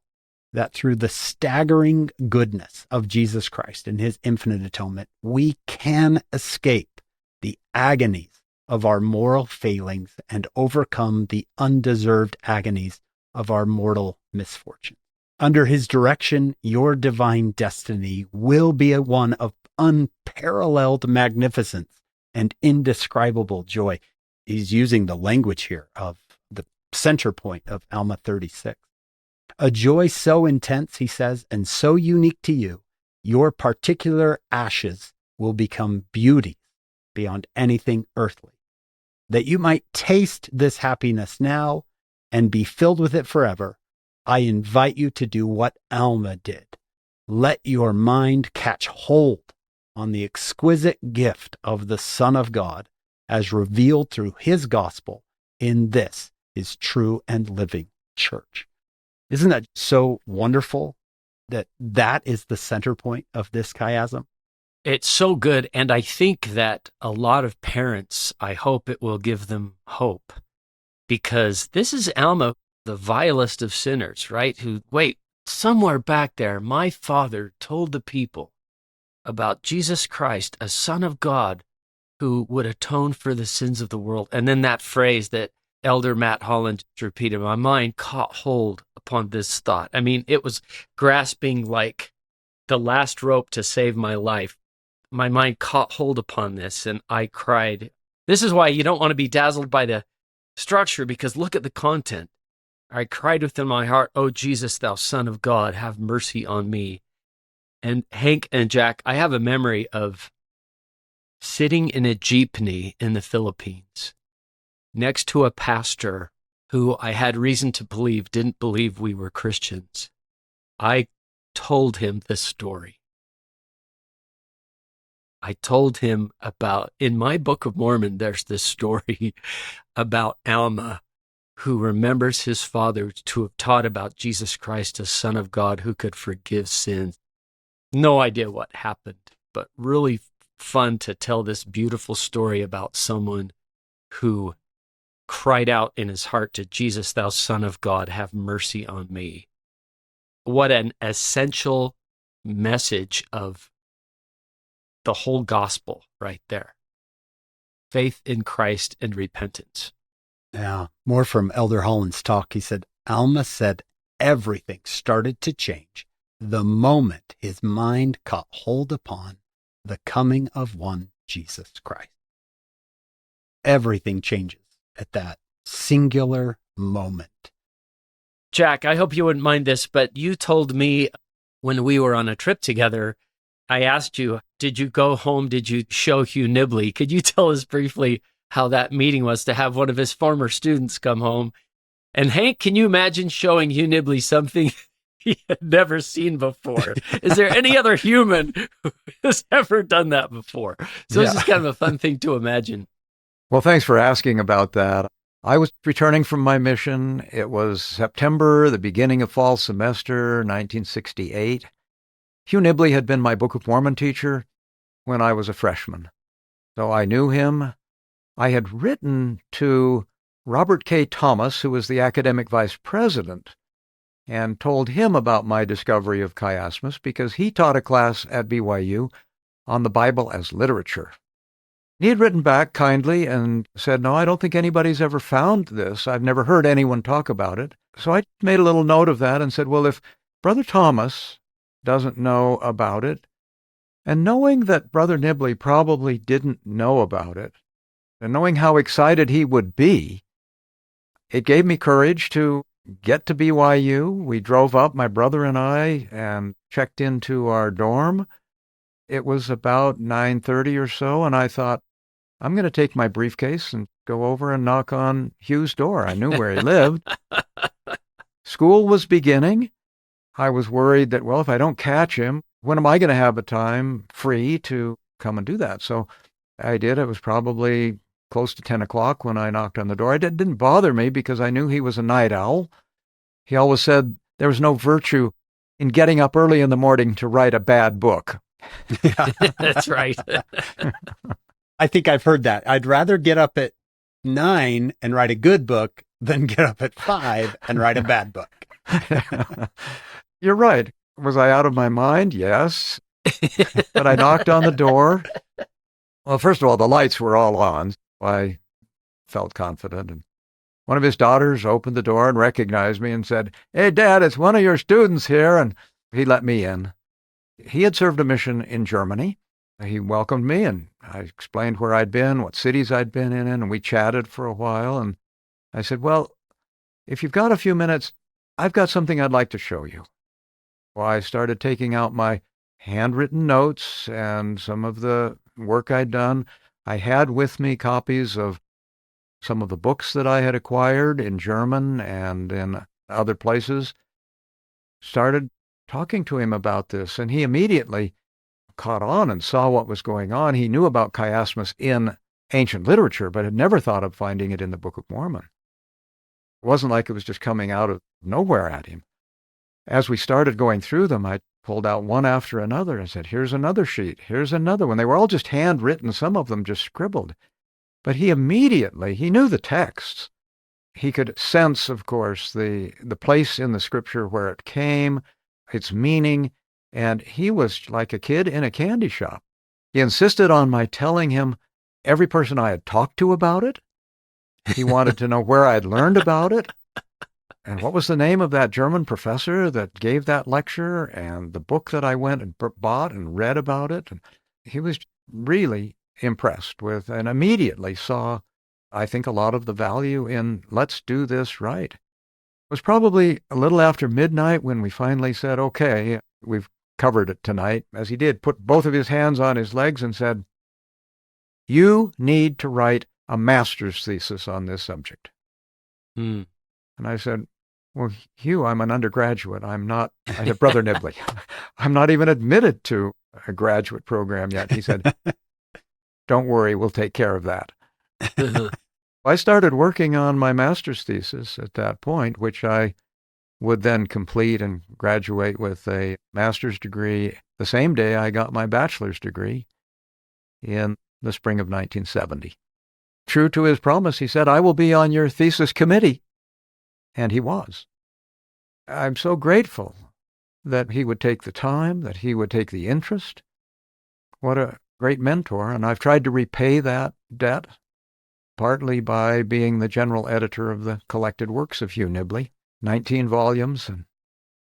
[SPEAKER 1] that through the staggering goodness of Jesus Christ and his infinite atonement, we can escape the agonies of our moral failings and overcome the undeserved agonies of our mortal misfortune. Under his direction, your divine destiny will be a one of unparalleled magnificence and indescribable joy. He's using the language here of the center point of Alma 36. A joy so intense, he says, and so unique to you, your particular ashes will become beauty beyond anything earthly. That you might taste this happiness now and be filled with it forever, I invite you to do what Alma did. Let your mind catch hold on the exquisite gift of the Son of God as revealed through his gospel in this, his true and living church. Isn't that so wonderful that that is the center point of this chiasm?
[SPEAKER 2] It's so good. And I think that a lot of parents, I hope it will give them hope, because this is Alma, the vilest of sinners, right? Who, wait, somewhere back there, my father told the people about Jesus Christ, a Son of God who would atone for the sins of the world. And then that phrase that Elder Matt Holland repeated, my mind caught hold upon this thought. I mean, it was grasping like the last rope to save my life. My mind caught hold upon this, and I cried. This is why you don't want to be dazzled by the structure, because look at the content. I cried within my heart, "O Jesus, thou Son of God, have mercy on me." And Hank and Jack, I have a memory of sitting in a jeepney in the Philippines next to a pastor who I had reason to believe didn't believe we were Christians. I told him this story. I told him about, in my Book of Mormon, there's this story about Alma, who remembers his father to have taught about Jesus Christ, a Son of God who could forgive sins. No idea what happened, but really fun to tell this beautiful story about someone who cried out in his heart to Jesus, thou Son of God, have mercy on me. What an essential message of the whole gospel right there. Faith in Christ and repentance.
[SPEAKER 1] Yeah, more from Elder Holland's talk. He said, Alma said everything started to change the moment his mind caught hold upon the coming of one Jesus Christ. Everything changes at that singular moment.
[SPEAKER 2] Jack, I hope you wouldn't mind this, but you told me when we were on a trip together, I asked you, did you go home? Did you show Hugh Nibley? Could you tell us briefly how that meeting was to have one of his former students come home? And Hank, can you imagine showing Hugh Nibley something he had never seen before? Is there any other human who has ever done that before? So it's just kind of a fun thing to imagine.
[SPEAKER 3] Well, thanks for asking about that. I was returning from my mission. It was September, the beginning of fall semester, 1968. Hugh Nibley had been my Book of Mormon teacher when I was a freshman. So I knew him. I had written to Robert K. Thomas, who was the academic vice president, and told him about my discovery of Chiasmus because he taught a class at BYU on the Bible as literature. He had written back kindly and said, no, I don't think anybody's ever found this. I've never heard anyone talk about it. So I made a little note of that and said, well, if Brother Thomas doesn't know about it, and knowing that Brother Nibley probably didn't know about it, and knowing how excited he would be, it gave me courage to get to BYU. We drove up, my brother and I, and checked into our dorm. It was about 9:30 or so, and I thought, I'm going to take my briefcase and go over and knock on Hugh's door. I knew where he lived. School was beginning. I was worried that, well, if I don't catch him, when am I going to have a time free to come and do that? So I did. It was probably close to 10 o'clock when I knocked on the door. It didn't bother me because I knew he was a night owl. He always said there was no virtue in getting up early in the morning to write a bad book.
[SPEAKER 2] Yeah. That's right.
[SPEAKER 1] I think I've heard that. I'd rather get up at 9 and write a good book than get up at 5 and write a bad book.
[SPEAKER 3] You're right. Was I out of my mind? Yes. But I knocked on the door. Well, first of all, the lights were all on. I felt confident. And one of his daughters opened the door and recognized me and said, "Hey, Dad, it's one of your students here," and he let me in. He had served a mission in Germany. He welcomed me, and I explained where I'd been, what cities I'd been in, and we chatted for a while, and I said, "Well, if you've got a few minutes, I've got something I'd like to show you." Well, I started taking out my handwritten notes and some of the work I'd done. I had with me copies of some of the books that I had acquired in German and in other places. Started talking to him about this, and he immediately caught on and saw what was going on. He knew about chiasmus in ancient literature, but had never thought of finding it in the Book of Mormon. It wasn't like it was just coming out of nowhere at him. As we started going through them, I pulled out one after another and said, "Here's another sheet, here's another one." They were all just handwritten, some of them just scribbled. But he knew the texts. He could sense, of course, the place in the Scripture where it came, its meaning, and he was like a kid in a candy shop. He insisted on my telling him every person I had talked to about it. He wanted to know where I'd learned about it, and what was the name of that German professor that gave that lecture, and the book that I went and bought and read about it. And he was really impressed with, and immediately saw, I think, a lot of the value in let's do this right. It was probably a little after midnight when we finally said, "Okay, we've covered it tonight," as he did, put both of his hands on his legs and said, "You need to write a master's thesis on this subject." And I said, "Well, Hugh, I'm an undergraduate. I said, Brother Nibley, I'm not even admitted to a graduate program yet." He said, "Don't worry, we'll take care of that." I started working on my master's thesis at that point, which I would then complete and graduate with a master's degree the same day I got my bachelor's degree in the spring of 1970. True to his promise, he said, "I will be on your thesis committee." And he was. I'm so grateful that he would take the time, that he would take the interest. What a great mentor, and I've tried to repay that debt, partly by being the general editor of the collected works of Hugh Nibley, 19 volumes. And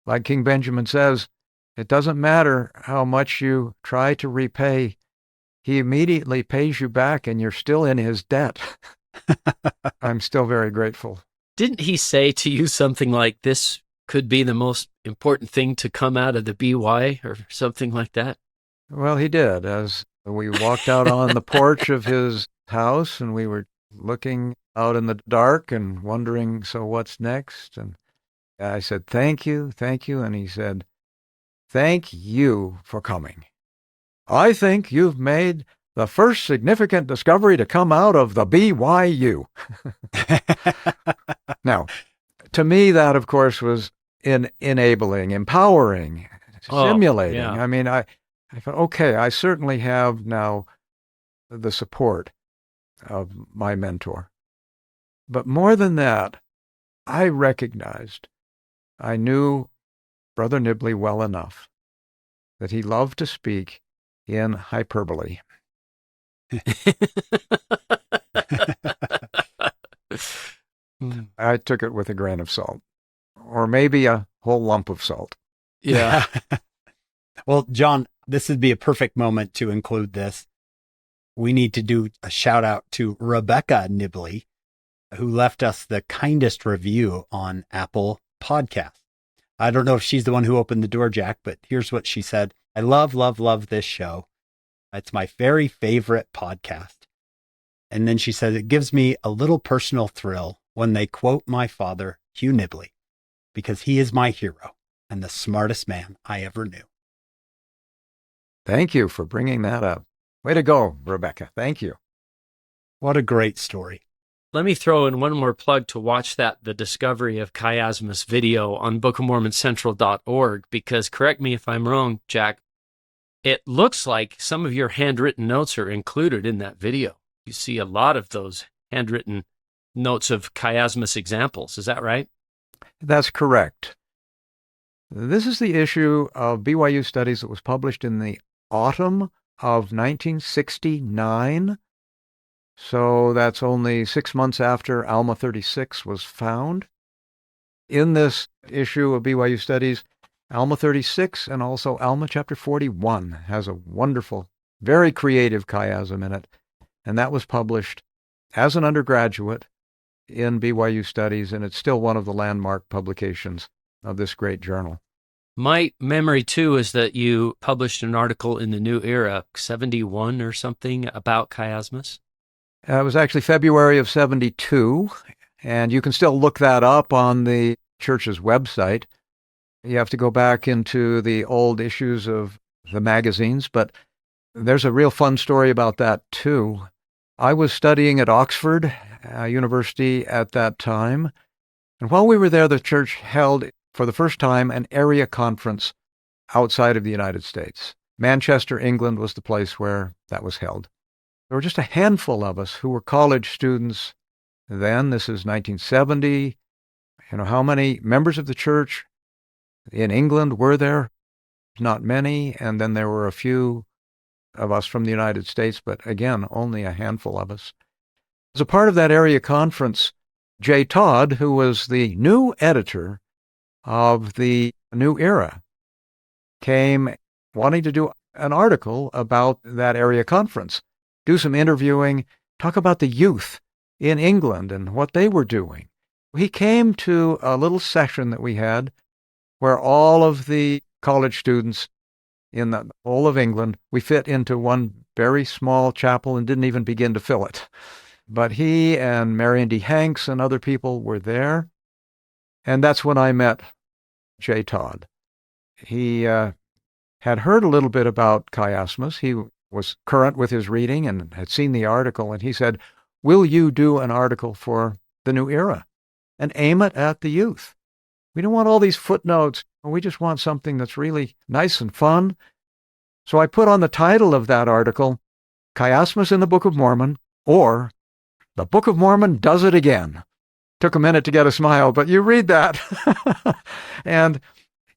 [SPEAKER 3] like King Benjamin says, it doesn't matter how much you try to repay, he immediately pays you back and you're still in his debt. I'm still very grateful.
[SPEAKER 2] Didn't he say to you something like, "This could be the most important thing to come out of the BY," or something like that?
[SPEAKER 3] Well, he did. As we walked out on the porch of his house and we were looking out in the dark and wondering, so what's next? And I said, thank you. And he said, "Thank you for coming. I think you've made the first significant discovery to come out of the BYU." Now, to me, that, of course, was enabling, empowering, stimulating.
[SPEAKER 2] Yeah.
[SPEAKER 3] I mean, I thought, okay, I certainly have now the support of my mentor. But more than that, I knew Brother Nibley well enough that he loved to speak in hyperbole. I took it with a grain of salt, or maybe a whole lump of salt.
[SPEAKER 2] Yeah.
[SPEAKER 1] Well, John, this would be a perfect moment to include this. We need to do a shout out to Rebecca Nibley, who left us the kindest review on Apple Podcasts. I don't know if she's the one who opened the door, Jack, but here's what she said. "I love this show. It's my very favorite podcast." And then she said, "It gives me a little personal thrill when they quote my father, Hugh Nibley, because he is my hero and the smartest man I ever knew."
[SPEAKER 3] Thank you for bringing that up. Way to go, Rebecca. Thank you.
[SPEAKER 1] What a great story.
[SPEAKER 2] Let me throw in one more plug to watch the Discovery of Chiasmus video on bookofmormoncentral.org, because, correct me if I'm wrong, Jack, it looks like some of your handwritten notes are included in that video. You see a lot of those handwritten notes of chiasmus examples. Is that right?
[SPEAKER 3] That's correct. This is the issue of BYU Studies that was published in the autumn of 1969. So that's only 6 months after Alma 36 was found. In this issue of BYU Studies, Alma 36 and also Alma chapter 41 has a wonderful, very creative chiasm in it, and that was published as an undergraduate in BYU Studies, and it's still one of the landmark publications of this great journal.
[SPEAKER 2] My memory, too, is that you published an article in the New Era, 71 or something, about chiasmus.
[SPEAKER 3] It was actually February of 72, and you can still look that up on the church's website. You have to go back into the old issues of the magazines, but there's a real fun story about that, too. I was studying at Oxford University at that time, and while we were there, the church held, for the first time, an area conference outside of the United States. Manchester, England was the place where that was held. There were just a handful of us who were college students then. This is 1970. How many members of the church in England were there? Not many. And then there were a few of us from the United States, but again, only a handful of us. As a part of that area conference, J. Todd, who was the new editor of the New Era, came wanting to do an article about that area conference, do some interviewing, talk about the youth in England and what they were doing. He came to a little session that we had where all of the college students in the whole of England, we fit into one very small chapel and didn't even begin to fill it. But he and Marion D. Hanks and other people were there, and that's when I met J. Todd. He had heard a little bit about chiasmus. He was current with his reading and had seen the article, and he said, "Will you do an article for the New Era and aim it at the youth? We don't want all these footnotes. We just want something that's really nice and fun." So I put on the title of that article, Chiasmus in the Book of Mormon, or The Book of Mormon Does It Again. Took a minute to get a smile, but you read that. And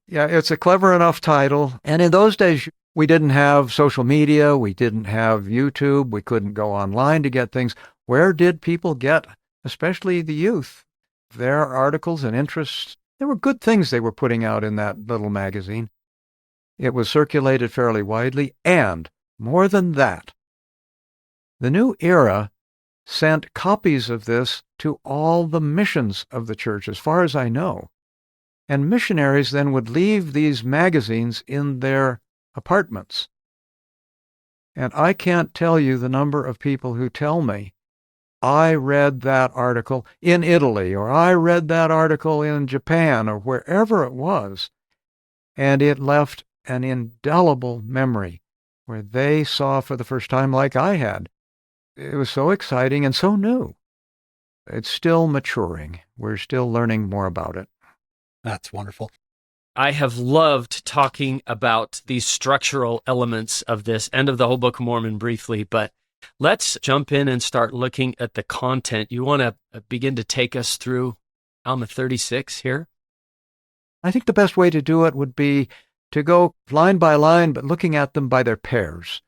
[SPEAKER 3] yeah, it's a clever enough title. And in those days, we didn't have social media. We didn't have YouTube. We couldn't go online to get things. Where did people get, especially the youth, their articles and interests? There were good things they were putting out in that little magazine. It was circulated fairly widely, and more than that, the New Era sent copies of this to all the missions of the church, as far as I know. And missionaries then would leave these magazines in their apartments. And I can't tell you the number of people who tell me, "I read that article in Italy," or "I read that article in Japan," or wherever it was, and it left an indelible memory where they saw for the first time, like I had. It was so exciting and so new. It's still maturing. We're still learning more about it.
[SPEAKER 1] That's wonderful.
[SPEAKER 2] I have loved talking about these structural elements of this and of the whole Book of Mormon briefly, but let's jump in and start looking at the content. You want to begin to take us through Alma 36 here?
[SPEAKER 3] I think the best way to do it would be to go line by line, but looking at them by their pairs.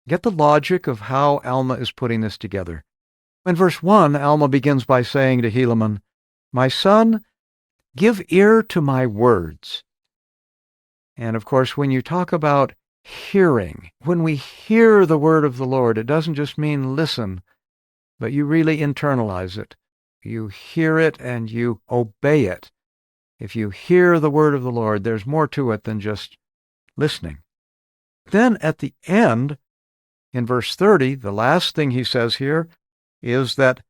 [SPEAKER 3] Get the logic of how Alma is putting this together. In verse 1, Alma begins by saying to Helaman, "My son, give ear to my words." And of course, when you talk about hearing, when we hear the word of the Lord, it doesn't just mean listen, but you really internalize it. You hear it and you obey it. If you hear the word of the Lord, there's more to it than just listening. Then at the end, in verse 30, the last thing he says here is that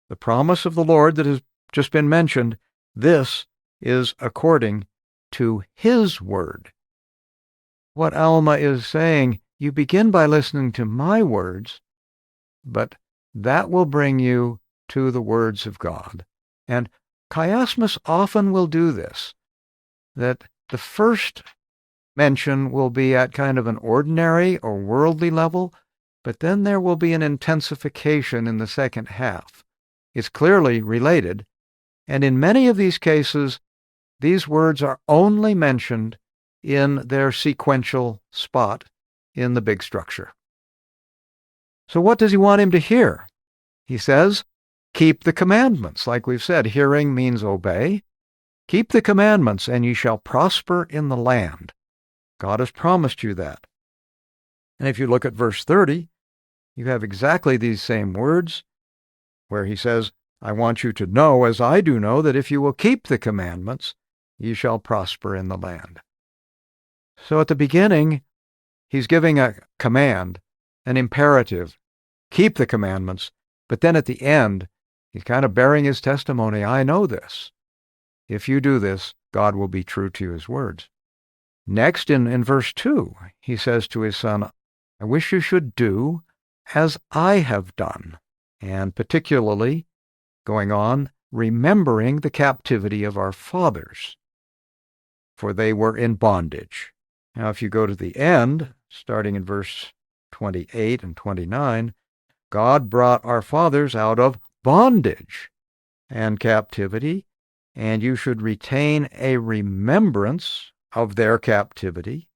[SPEAKER 3] the promise of the Lord that has just been mentioned, this is according to his word. What Alma is saying, you begin by listening to my words, but that will bring you to the words of God. And Chiasmus often will do this, that the first mention will be at kind of an ordinary or worldly level, but then there will be an intensification in the second half. It's clearly related, and in many of these cases, these words are only mentioned in their sequential spot in the big structure. So what does he want him to hear? He says, keep the commandments. Like we've said, hearing means obey. Keep the commandments, and ye shall prosper in the land. God has promised you that. And if you look at verse 30, you have exactly these same words, where he says, I want you to know, as I do know, that if you will keep the commandments, ye shall prosper in the land. So at the beginning, he's giving a command, an imperative, keep the commandments, but then at the end, he's kind of bearing his testimony. I know this. If you do this, God will be true to his words. Next, in verse 2, he says to his son, I wish you should do as I have done, and particularly, going on, remembering the captivity of our fathers, for they were in bondage. Now, if you go to the end, starting in verse 28 and 29, God brought our fathers out of bondage and captivity, and you should retain a remembrance of their captivity.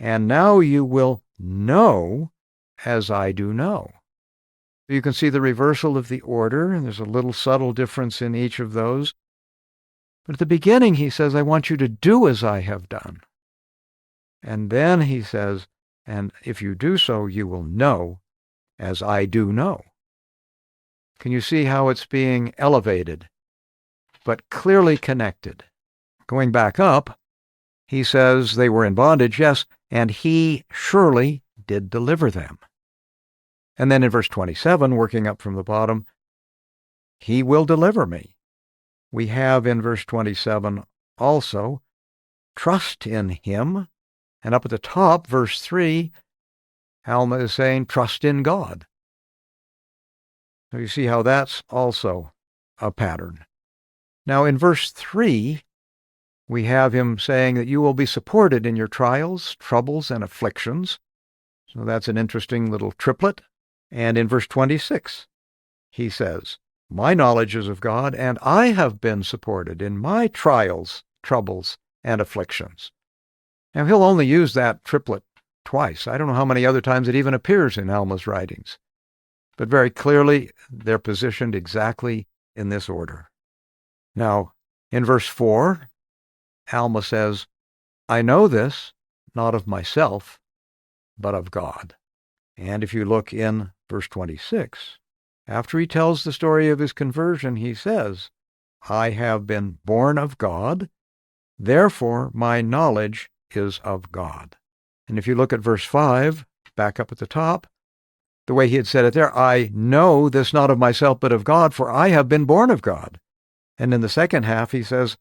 [SPEAKER 3] And now you will know as I do know. You can see the reversal of the order, and there's a little subtle difference in each of those. But at the beginning, he says, I want you to do as I have done. And then he says, and if you do so, you will know as I do know. Can you see how it's being elevated, but clearly connected? Going back up, he says they were in bondage, yes, and he surely did deliver them. And then in verse 27, working up from the bottom, he will deliver me. We have in verse 27 also, trust in him. And up at the top, verse 3, Alma is saying, trust in God. So you see how that's also a pattern. Now in verse 3, we have him saying that you will be supported in your trials, troubles, and afflictions. So that's an interesting little triplet. And in verse 26, he says, my knowledge is of God, and I have been supported in my trials, troubles, and afflictions. Now, he'll only use that triplet twice. I don't know how many other times it even appears in Alma's writings. But very clearly, they're positioned exactly in this order. Now, in verse 4, Alma says, I know this, not of myself, but of God. And if you look in verse 26, after he tells the story of his conversion, he says, I have been born of God, therefore my knowledge is of God. And if you look at verse 5, back up at the top, the way he had said it there, I know this not of myself, but of God, for I have been born of God. And in the second half, he says,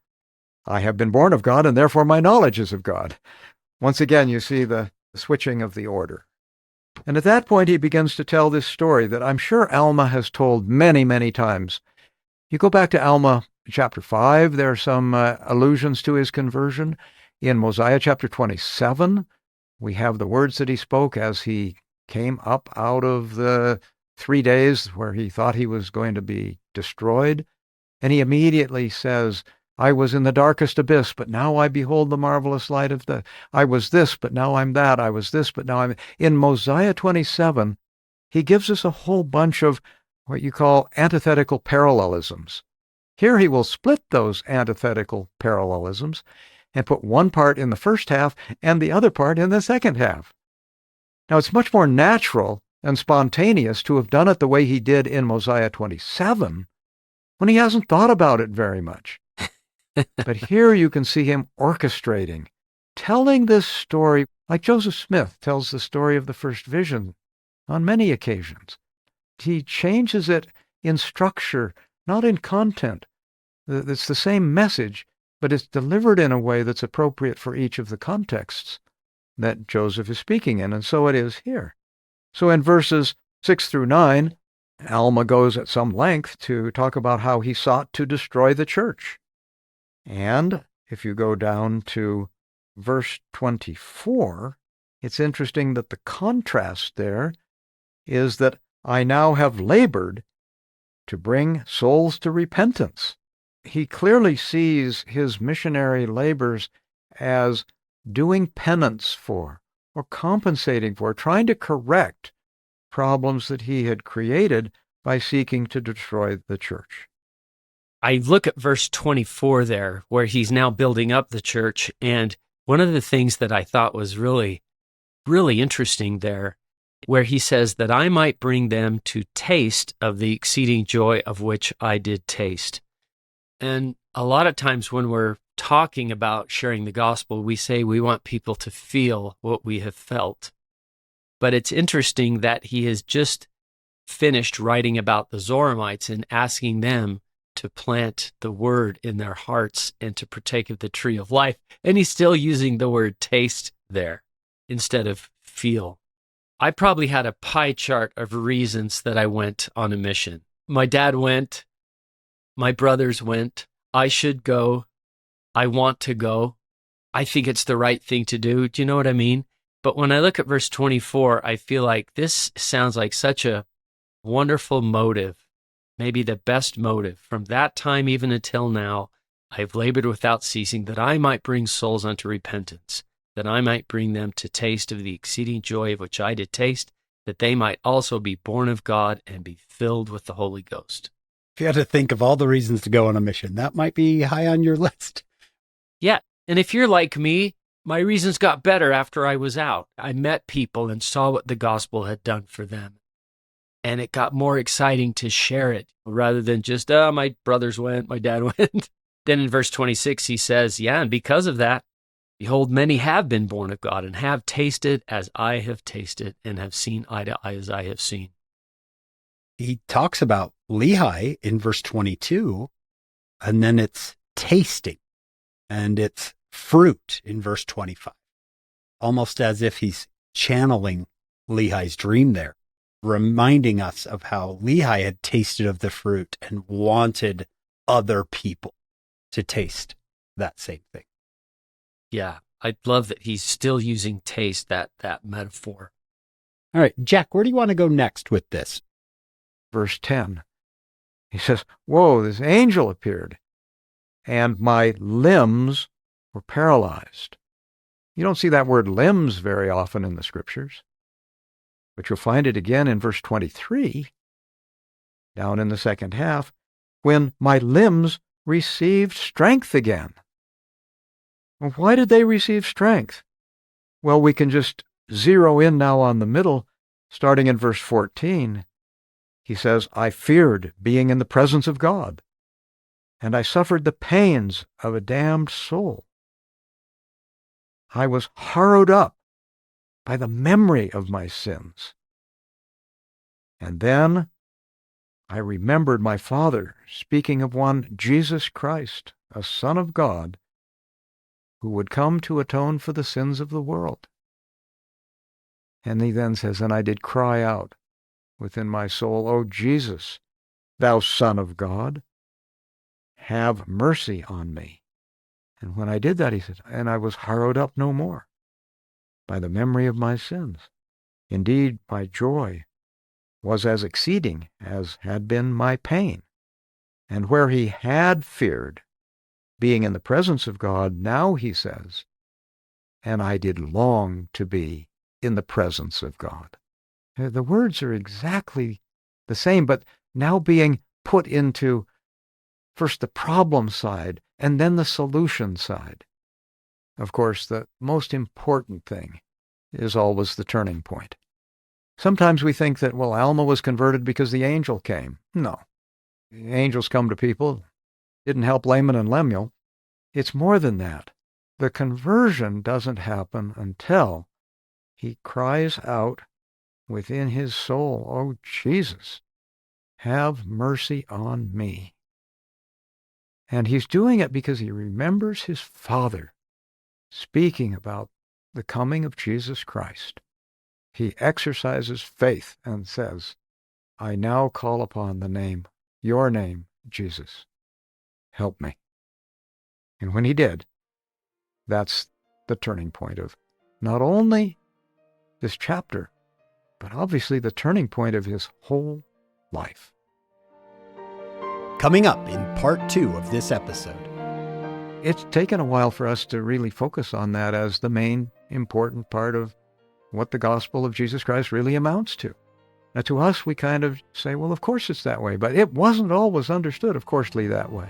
[SPEAKER 3] I have been born of God, and therefore my knowledge is of God. Once again, you see the switching of the order. And at that point, he begins to tell this story that I'm sure Alma has told many, many times. You go back to Alma chapter 5, there are some allusions to his conversion. In Mosiah chapter 27, we have the words that he spoke as he came up out of the 3 days where he thought he was going to be destroyed. And he immediately says, I was in the darkest abyss, but now I behold the marvelous light of the... I was this, but now I'm that. I was this, but now I'm... In Mosiah 27, he gives us a whole bunch of what you call antithetical parallelisms. Here he will split those antithetical parallelisms and put one part in the first half and the other part in the second half. Now, it's much more natural and spontaneous to have done it the way he did in Mosiah 27, when he hasn't thought about it very much. But here you can see him orchestrating, telling this story, like Joseph Smith tells the story of the first vision on many occasions. He changes it in structure, not in content. It's the same message, but it's delivered in a way that's appropriate for each of the contexts that Joseph is speaking in, and so it is here. So in verses 6 through 9, Alma goes at some length to talk about how he sought to destroy the church. And if you go down to verse 24, it's interesting that the contrast there is that I now have labored to bring souls to repentance. He clearly sees his missionary labors as doing penance for, or compensating for, trying to correct problems that he had created by seeking to destroy the church.
[SPEAKER 2] I look at verse 24 there, where he's now building up the church. And one of the things that I thought was really, really interesting there, where he says that I might bring them to taste of the exceeding joy of which I did taste. And a lot of times when we're talking about sharing the gospel, we say we want people to feel what we have felt. But it's interesting that he has just finished writing about the Zoramites and asking them to plant the word in their hearts and to partake of the tree of life. And he's still using the word taste there instead of feel. I probably had a pie chart of reasons that I went on a mission. My dad went. My brothers went. I should go. I want to go. I think it's the right thing to do. Do you know what I mean? But when I look at verse 24, I feel like this sounds like such a wonderful motive, maybe the best motive. From that time even until now, I have labored without ceasing, that I might bring souls unto repentance, that I might bring them to taste of the exceeding joy of which I did taste, that they might also be born of God and be filled with the Holy Ghost.
[SPEAKER 1] If you had to think of all the reasons to go on a mission, that might be high on your list.
[SPEAKER 2] Yeah, and if you're like me, my reasons got better after I was out. I met people and saw what the gospel had done for them. And it got more exciting to share it rather than just, my brothers went, my dad went. Then in verse 26, he says, yeah, and because of that, behold, many have been born of God and have tasted as I have tasted and have seen eye to eye as I have seen.
[SPEAKER 1] He talks about Lehi in verse 22, and then it's tasting, and it's fruit in verse 25, almost as if he's channeling Lehi's dream there, reminding us of how Lehi had tasted of the fruit and wanted other people to taste that same thing.
[SPEAKER 2] Yeah, I love that he's still using taste, that metaphor.
[SPEAKER 1] All right, Jack, where do you want to go next with this?
[SPEAKER 3] Verse 10, he says, whoa, this angel appeared, and my limbs were paralyzed. You don't see that word limbs very often in the scriptures, but you'll find it again in verse 23, down in the second half, when my limbs received strength again. Well, why did they receive strength? Well, we can just zero in now on the middle, starting in verse 14. He says, I feared being in the presence of God, and I suffered the pains of a damned soul. I was harrowed up by the memory of my sins. And then I remembered my Father speaking of one Jesus Christ, a Son of God, who would come to atone for the sins of the world. And he then says, and I did cry out within my soul, O Jesus, thou Son of God, have mercy on me. And when I did that, he said, and I was harrowed up no more by the memory of my sins. Indeed, my joy was as exceeding as had been my pain. And where he had feared being in the presence of God, now he says, and I did long to be in the presence of God. The words are exactly the same, but now being put into first the problem side and then the solution side. Of course, the most important thing is always the turning point. Sometimes we think that, well, Alma was converted because the angel came. No. The angels come to people. Didn't help Laman and Lemuel. It's more than that. The conversion doesn't happen until he cries out within his soul, "Oh, Jesus, have mercy on me." And he's doing it because he remembers his father speaking about the coming of Jesus Christ. He exercises faith and says, I now call upon the name, your name, Jesus. Help me. And when he did, that's the turning point of not only this chapter, but obviously the turning point of his whole life.
[SPEAKER 1] Coming up in part 2 of this episode.
[SPEAKER 3] It's taken a while for us to really focus on that as the main important part of what the gospel of Jesus Christ really amounts to. Now, to us, we kind of say, well, of course it's that way. But it wasn't always understood, of course, that way.